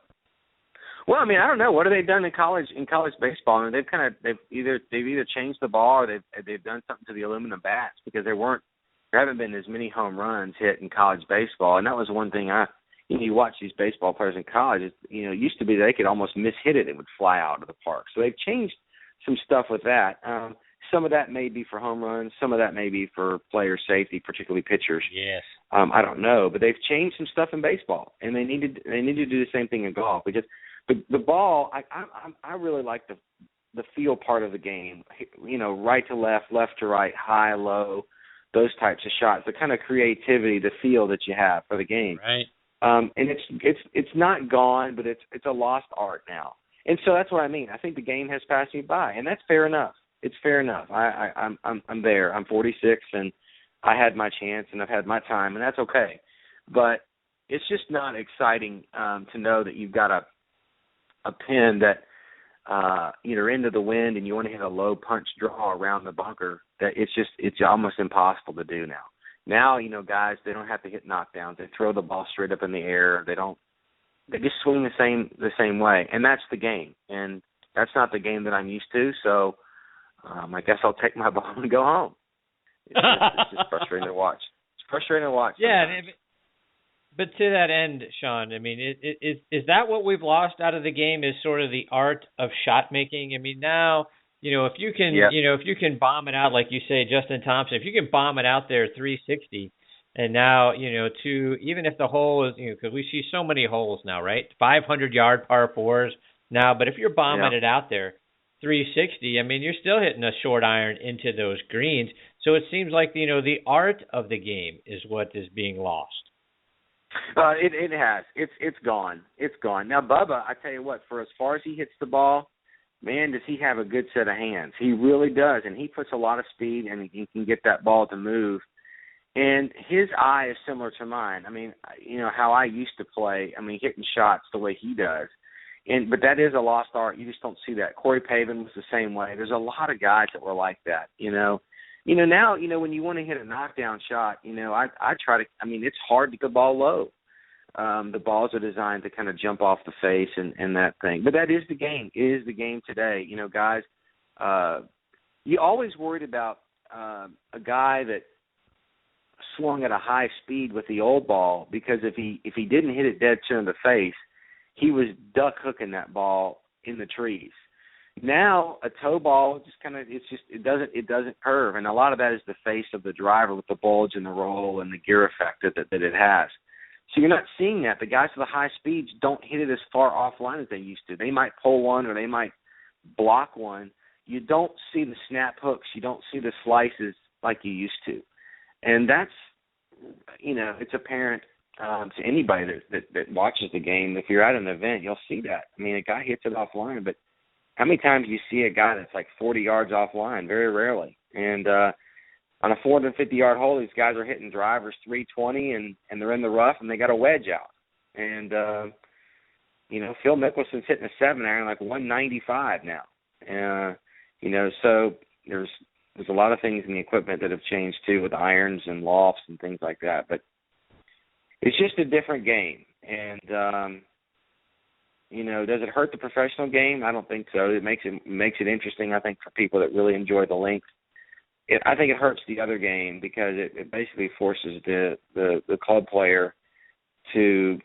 Well, I don't know. What have they done in college baseball? They've either changed the ball or they've done something to the aluminum bats, because there haven't been as many home runs hit in college baseball. And that was one thing you watch these baseball players in college. It used to be they could almost mishit it and would fly out of the park. So they've changed some stuff with that. Some of that may be for home runs. Some of that may be for player safety, particularly pitchers. Yes. I don't know, but they've changed some stuff in baseball, and they need to do the same thing in golf, because the ball. I really like the feel part of the game. Right to left, left to right, high, low, those types of shots. The kind of creativity, the feel that you have for the game. Right. And it's not gone, but it's a lost art now. And so that's what I mean. I think the game has passed me by, and that's fair enough. It's fair enough. I'm there. I'm 46, and I had my chance, and I've had my time, and that's okay. But it's just not exciting to know that you've got a pin that you're into the wind, and you want to hit a low punch draw around the bunker. That it's almost impossible to do now. Now, guys, they don't have to hit knockdowns. They throw the ball straight up in the air. They just swing the same way, and that's the game. And that's not the game that I'm used to. So I guess I'll take my ball and go home. It's just frustrating to watch. It's frustrating to watch. Yeah, but to that end, Shaun, is that what we've lost out of the game? Is sort of the art of shot making? Now, if you can, if you can bomb it out, like you say, Justin Thompson, if you can bomb it out there 360. And now, even if the hole is, because we see so many holes now, right? 500-yard par fours now. But if you're bombing it out there 360, you're still hitting a short iron into those greens. So it seems like, the art of the game is what is being lost. It has. It's gone. It's gone. Now, Bubba, I tell you what, for as far as he hits the ball, man, does he have a good set of hands. He really does. And he puts a lot of speed, and he can get that ball to move. And his eye is similar to mine. How I used to play, hitting shots the way he does. But that is a lost art. You just don't see that. Corey Pavin was the same way. There's a lot of guys that were like that, Now, when you want to hit a knockdown shot, I try to, it's hard to get the ball low. The balls are designed to kind of jump off the face and that thing. But that is the game. It is the game today. Guys, you always worried about a guy that swung at a high speed with the old ball, because if he didn't hit it dead center in the face, he was duck hooking that ball in the trees. Now a toe ball it doesn't curve, and a lot of that is the face of the driver with the bulge and the roll and the gear effect that it has. So you're not seeing that. The guys with the high speeds don't hit it as far offline as they used to. They might pull one or they might block one. You don't see the snap hooks. You don't see the slices like you used to. And that's, it's apparent to anybody that watches the game. If you're at an event, you'll see that. A guy hits it offline, but how many times do you see a guy that's like 40 yards offline? Very rarely. And on a 450-yard hole, these guys are hitting drivers 320, and they're in the rough, and they got a wedge out. And, Phil Mickelson's hitting a 7-iron like 195 now. So there's a lot of things in the equipment that have changed, too, with irons and lofts and things like that. But it's just a different game. And, does it hurt the professional game? I don't think so. It makes it interesting, I think, for people that really enjoy the length. I think it hurts the other game, because it basically forces the club player to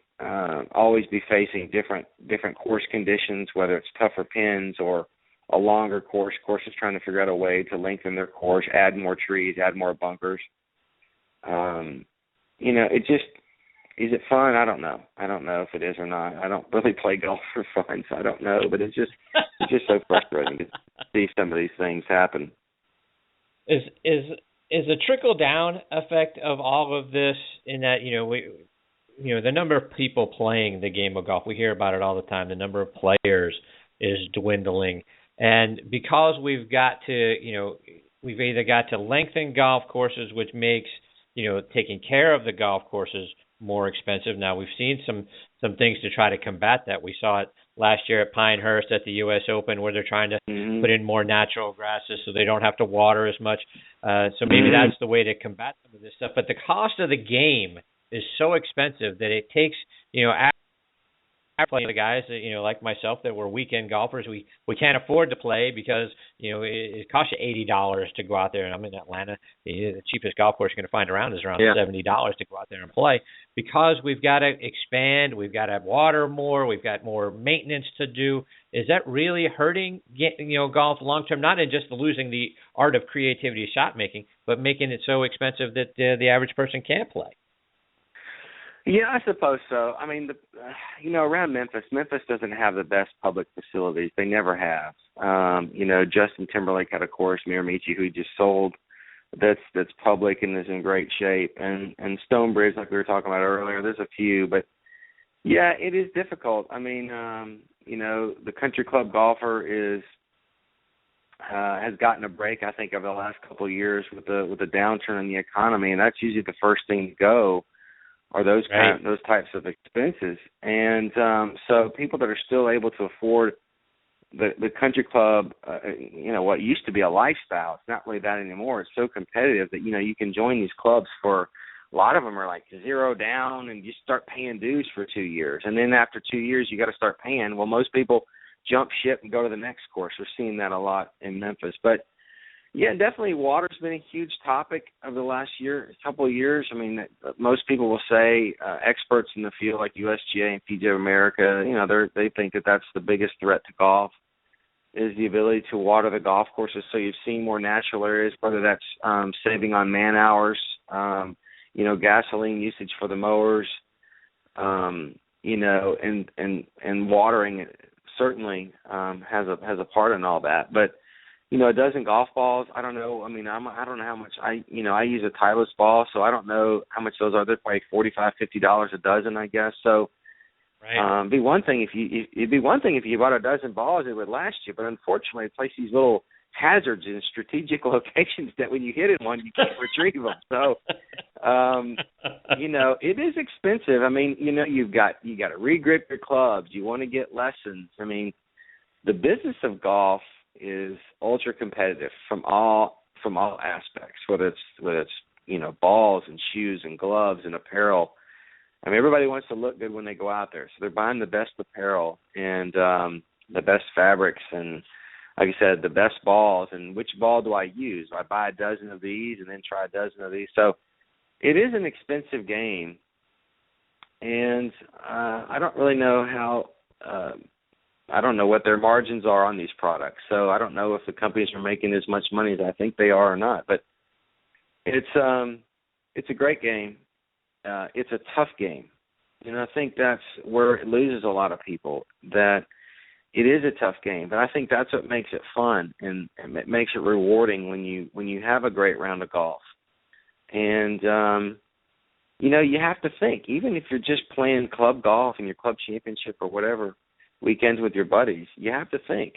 always be facing different course conditions, whether it's tougher pins or a longer course. Courses trying to figure out a way to lengthen their course, add more trees, add more bunkers. it just, is it fun? I don't know. I don't know if it is or not. I don't really play golf for fun, so I don't know. But it's just so frustrating to see some of these things happen. Is a trickle down effect of all of this in that the number of people playing the game of golf, we hear about it all the time. The number of players is dwindling, and because we've got to we've either got to lengthen golf courses, which makes taking care of the golf courses more expensive. Now, we've seen some things to try to combat that. We saw it last year at Pinehurst at the U.S. Open, where they're trying to put in more natural grasses so they don't have to water as much. So maybe that's the way to combat some of this stuff. But the cost of the game is so expensive that it takes, the guys that, like myself, that were weekend golfers, we can't afford to play because, it costs you $80 to go out there. And I'm in Atlanta. The cheapest golf course you're going to find around is around $70 to go out there and play, because we've got to expand. We've got to water more. We've got more maintenance to do. Is that really hurting, golf long term? Not in just losing the art of creativity shot making, but making it so expensive that the average person can't play. Yeah, I suppose so. I mean, around Memphis doesn't have the best public facilities. They never have. Justin Timberlake had a course, Miramichi, who he just sold, that's public and is in great shape. And Stonebridge, like we were talking about earlier, there's a few. But, yeah, it is difficult. I mean, the country club golfer has gotten a break, I think, over the last couple of years with the downturn in the economy, and that's usually the first thing to go. Or those types of expenses, and so people that are still able to afford the country club, what used to be a lifestyle, it's not really that anymore. It's so competitive that you can join these clubs for, a lot of them are like $0 down, and you start paying dues for 2 years, and then after 2 years you got to start paying. Well, most people jump ship and go to the next course. We're seeing that a lot in Memphis, but. Yeah, definitely water's been a huge topic of the last couple of years. I mean, most people will say, experts in the field like USGA and PGA America, they think that that's the biggest threat to golf, is the ability to water the golf courses. So you've seen more natural areas, whether that's saving on man hours, gasoline usage for the mowers, and watering certainly has a part in all that. But a dozen golf balls, I don't know. I mean, I don't know how much I use a Titleist ball, so I don't know how much those are. They're probably $45, $50 a dozen, I guess. So, it'd be one thing if you bought a dozen balls, it would last you. But unfortunately, they place these little hazards in strategic locations that when you hit in one, you can't retrieve them. So, it is expensive. I mean, you got to regrip your clubs. You want to get lessons. I mean, the business of golf is ultra competitive from all aspects, whether it's balls and shoes and gloves and apparel. I mean, everybody wants to look good when they go out there, so they're buying the best apparel and the best fabrics and, like I said, the best balls. And which ball do I use? Do I buy a dozen of these and then try a dozen of these? So it is an expensive game, and I don't really know how. I don't know what their margins are on these products, so I don't know if the companies are making as much money as I think they are or not. But it's a great game. It's a tough game, and I think that's where it loses a lot of people. That it is a tough game, but I think that's what makes it fun and it makes it rewarding when you have a great round of golf. And you have to think, even if you're just playing club golf in your club championship or whatever. Weekends with your buddies, you have to think.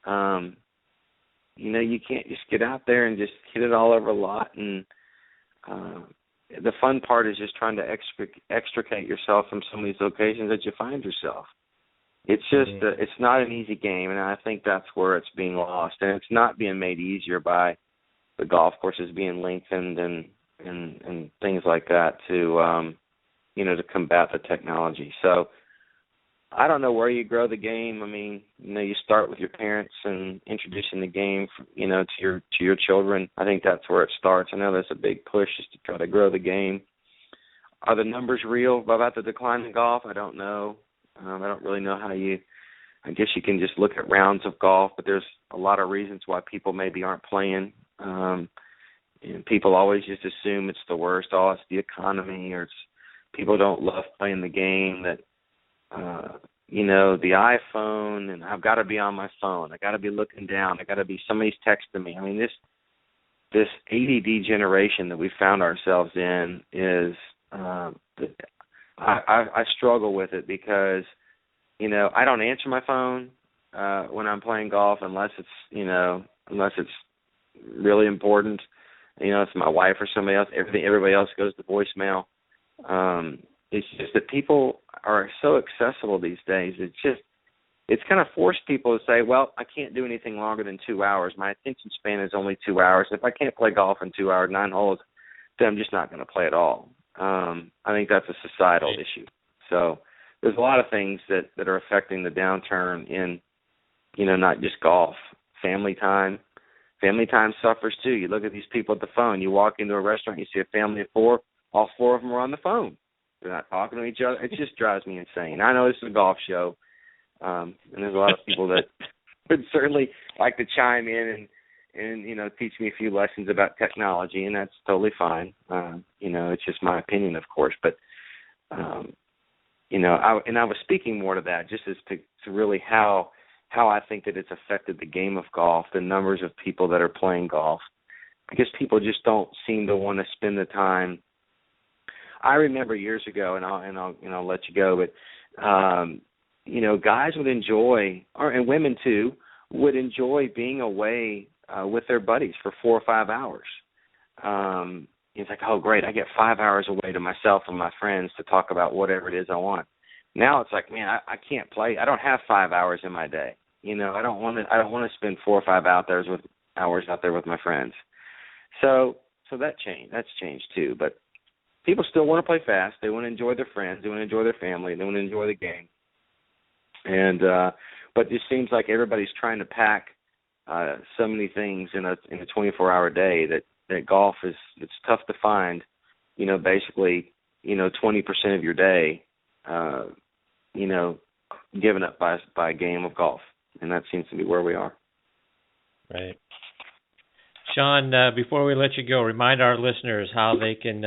You can't just get out there and just hit it all over a lot. And the fun part is just trying to extricate yourself from some of these locations that you find yourself. It's just it's not an easy game, and I think that's where it's being lost. And it's not being made easier by the golf courses being lengthened and things like that to to combat the technology. So. I don't know where you grow the game. I mean, you start with your parents and introducing the game, to your children. I think that's where it starts. I know there's a big push just to try to grow the game. Are the numbers real about the decline in golf? I don't know. I don't really know how I guess you can just look at rounds of golf, but there's a lot of reasons why people maybe aren't playing. people always just assume it's the worst. Oh, it's the economy, or it's people don't love playing the game. That the iPhone, and I've got to be on my phone. I got to be looking down. I got to be somebody's texting me. I mean, this ADD generation that we found ourselves in is I struggle with it because I don't answer my phone when I'm playing golf unless it's really important. It's my wife or somebody else. Everybody else goes to voicemail. It's just that people are so accessible these days. It's kind of forced people to say, well, I can't do anything longer than 2 hours. My attention span is only 2 hours. If I can't play golf in 2 hours, 9 holes, then I'm just not going to play at all. I think that's a societal issue. So there's a lot of things that are affecting the downturn in, not just golf. Family time suffers too. You look at these people at the phone. You walk into a restaurant, you see a family of 4. All 4 of them are on the phone. They're not talking to each other. It just drives me insane. I know this is a golf show, and there's a lot of people that would certainly like to chime in and teach me a few lessons about technology, and that's totally fine. It's just my opinion, of course. But I was speaking more to that just as to really how I think that it's affected the game of golf, the numbers of people that are playing golf. I guess people just don't seem to want to spend the time. I remember years ago, and I'll let you go, but guys would enjoy, and women too, would enjoy being away with their buddies for 4 or 5 hours. It's like, oh great, I get 5 hours away to myself and my friends to talk about whatever it is I want. Now it's like, man, I can't play. I don't have 5 hours in my day. I don't want to spend 4 or 5 hours out there with my friends. So that changed. That's changed too. But people still want to play fast. They want to enjoy their friends. They want to enjoy their family. They want to enjoy the game. And but it just seems like everybody's trying to pack so many things in a 24-hour day that golf it's tough to find. Basically, 20% of your day, given up by a game of golf, and that seems to be where we are. Right. Shaun, before we let you go, remind our listeners how they can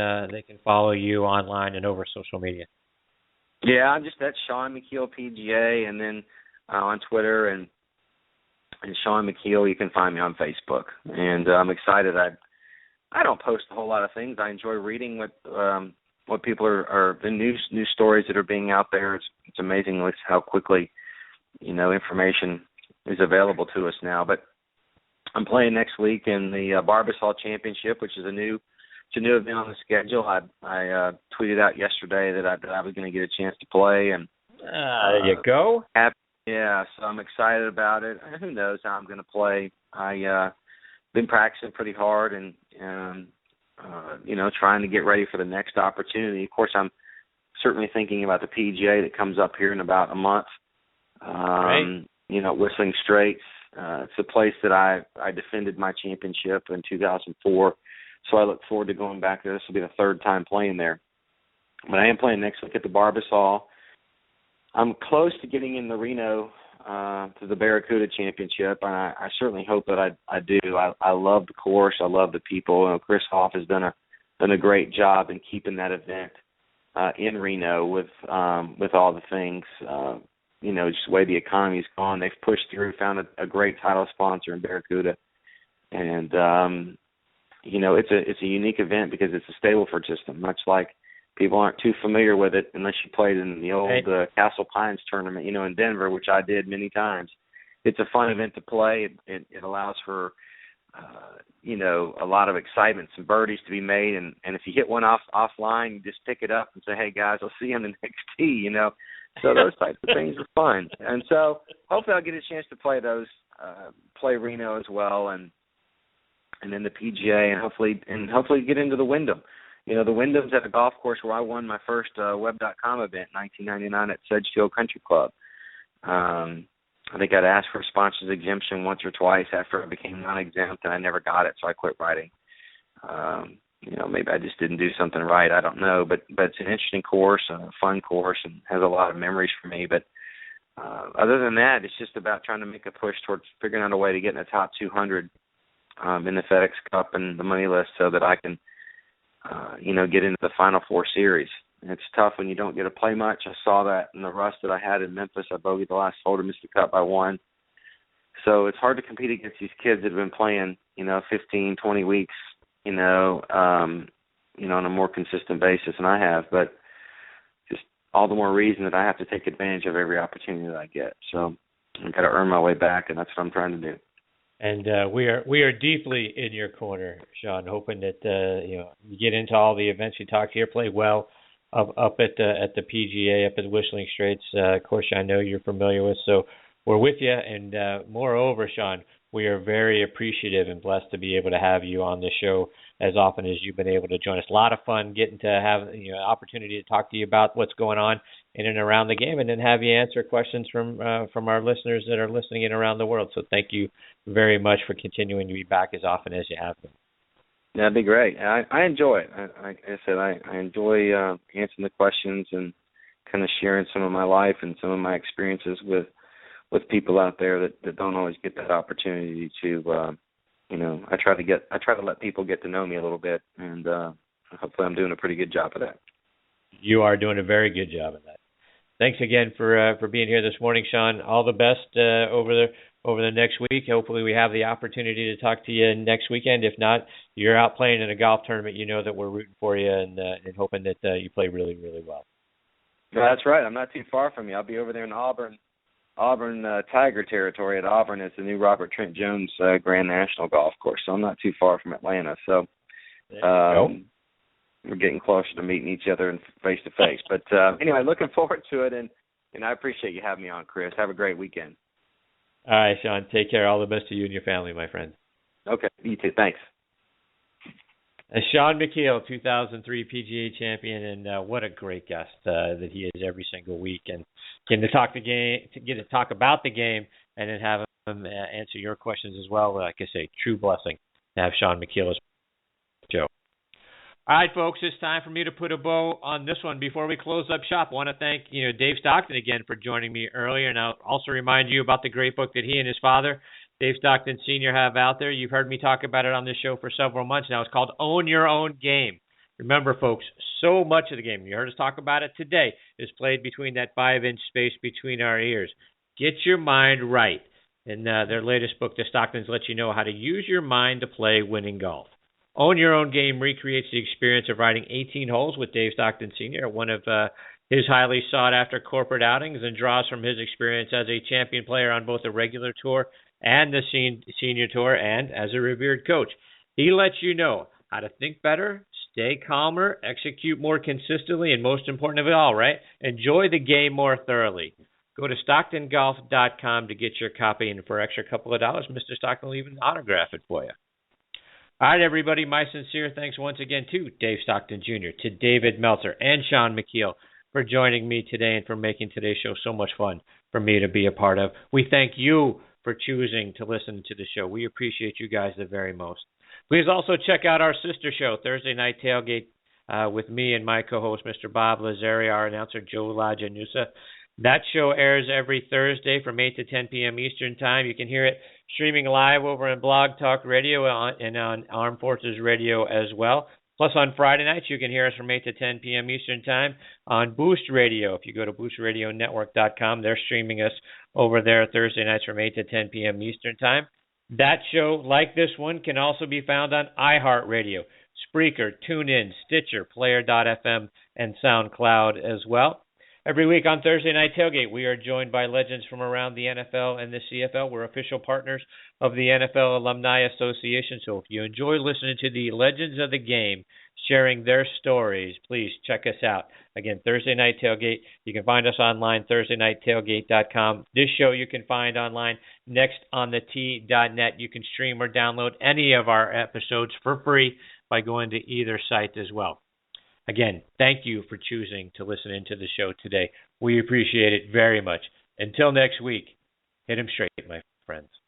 follow you online and over social media. Yeah, I'm just at Shaun Micheel PGA, and then on Twitter and Shaun Micheel. You can find me on Facebook, and I'm excited. I don't post a whole lot of things. I enjoy reading what people are the news stories that are being out there. It's amazing how quickly information is available to us now. But I'm playing next week in the Barbasol Championship, which is a new event on the schedule. I tweeted out yesterday that I was going to get a chance to play, and there you go. Yeah, so I'm excited about it. Who knows how I'm going to play? I been practicing pretty hard and trying to get ready for the next opportunity. Of course, I'm certainly thinking about the PGA that comes up here in about a month. Right. Whistling Straits. It's a place that I defended my championship in 2004, so I look forward to going back there. This will be the 3rd time playing there. But I am playing next week at the Barbasol. I'm close to getting in the Reno to the Barracuda Championship, and I certainly hope that I do. I love the course. I love the people. Chris Hoff has done a great job in keeping that event in Reno with all the things. Just the way the economy's gone, they've pushed through, found a great title sponsor in Barracuda, and it's a unique event because it's a Stableford system, much like people aren't too familiar with it unless you played in the old Castle Pines tournament, in Denver, which I did many times. It's a fun event to play. It allows for, a lot of excitement, some birdies to be made, and if you hit one offline, you just pick it up and say, hey, guys, I'll see you on the next tee, So those types of things are fun. And so hopefully I'll get a chance to play those, play Reno as well, and then the PGA, and hopefully get into the Wyndham. The Wyndham's at a golf course where I won my first Web.com event in 1999 at Sedgefield Country Club. I think I'd asked for a sponsor's exemption once or twice after I became non-exempt, and I never got it, so I quit writing. Maybe I just didn't do something right. I don't know, but it's an interesting course, a fun course, and has a lot of memories for me. But other than that, it's just about trying to make a push towards figuring out a way to get in the top 200 in the FedEx Cup and the money list so that I can, get into the Final Four series. And it's tough when you don't get to play much. I saw that in the rust that I had in Memphis. I bogeyed the last hole to miss the cut by one. So it's hard to compete against these kids that have been playing, 15, 20 weeks, on a more consistent basis than I have. But just all the more reason that I have to take advantage of every opportunity that I get. So I've got to earn my way back, and that's what I'm trying to do. And we are deeply in your corner, Shaun, hoping that you get into all the events you talk here, play well up at the PGA, up at the Whistling Straits. Of course, I know you're familiar with, so we're with you. And moreover, Shaun, we are very appreciative and blessed to be able to have you on the show as often as you've been able to join us. A lot of fun getting to have an opportunity to talk to you about what's going on in and around the game, and then have you answer questions from our listeners that are listening in around the world. So thank you very much for continuing to be back as often as you have been. That'd be great. I enjoy it. Like I said, I enjoy answering the questions and kind of sharing some of my life and some of my experiences with people out there that don't always get that opportunity to. I try to let people get to know me a little bit, and hopefully I'm doing a pretty good job of that. You are doing a very good job of that. Thanks again for being here this morning, Shaun. All the best over the next week. Hopefully we have the opportunity to talk to you next weekend. If not, you're out playing in a golf tournament. You know that we're rooting for you and hoping that you play really, really well. That's right. I'm not too far from you. I'll be over there in Auburn Tiger territory at Auburn. It's the new Robert Trent Jones Grand National Golf Course. So I'm not too far from Atlanta. So we're getting closer to meeting each other face to face. But anyway, looking forward to it, and I appreciate you having me on, Chris. Have a great weekend. All right, Shaun. Take care. All the best to you and your family, my friend. Okay. You too. Thanks. Shaun Micheel, 2003 PGA champion, and what a great guest that he is every single week. And getting to talk about the game, and then have him answer your questions as well. Like I say, true blessing to have Shaun Micheel as show. All right, folks, it's time for me to put a bow on this one. Before we close up shop, I want to thank Dave Stockton again for joining me earlier, and I'll also remind you about the great book that he and his father, Dave Stockton Jr., have out there. You've heard me talk about it on this show for several months now. It's called Own Your Own Game. Remember, folks, so much of the game, you heard us talk about it today, is played between that 5-inch space between our ears. Get your mind right. In their latest book, the Stocktons let you know how to use your mind to play winning golf. Own Your Own Game recreates the experience of riding 18 holes with Dave Stockton Sr., one of his highly sought-after corporate outings, and draws from his experience as a champion player on both the regular tour and the senior tour, and as a revered coach. He lets you know how to think better, stay calmer, execute more consistently, and most important of it all, right? Enjoy the game more thoroughly. Go to StocktonGolf.com to get your copy, and for an extra couple of dollars, Mr. Stockton will even autograph it for you. All right, everybody, my sincere thanks once again to Dave Stockton Jr., to David Meltzer, and Shaun Micheel for joining me today and for making today's show so much fun for me to be a part of. We thank you for choosing to listen to the show. We appreciate you guys the very most. Please also check out our sister show, Thursday Night Tailgate, with me and my co-host, Mr. Bob Lazari, our announcer, Joe Lajanusa. That show airs every Thursday from 8 to 10 p.m. Eastern Time. You can hear it streaming live over on Blog Talk Radio and on Armed Forces Radio as well. Plus, on Friday nights, you can hear us from 8 to 10 p.m. Eastern Time on Boost Radio. If you go to boostradionetwork.com, they're streaming us over there Thursday nights from 8 to 10 p.m. Eastern Time. That show, like this one, can also be found on iHeartRadio, Spreaker, TuneIn, Stitcher, Player.fm, and SoundCloud as well. Every week on Thursday Night Tailgate, we are joined by legends from around the NFL and the CFL. We're official partners of the NFL Alumni Association. So if you enjoy listening to the legends of the game, sharing their stories, please check us out. Again, Thursday Night Tailgate. You can find us online, ThursdayNightTailgate.com. This show you can find online, nextonthet.net. You can stream or download any of our episodes for free by going to either site as well. Again, thank you for choosing to listen into the show today. We appreciate it very much. Until next week, hit 'em straight, my friends.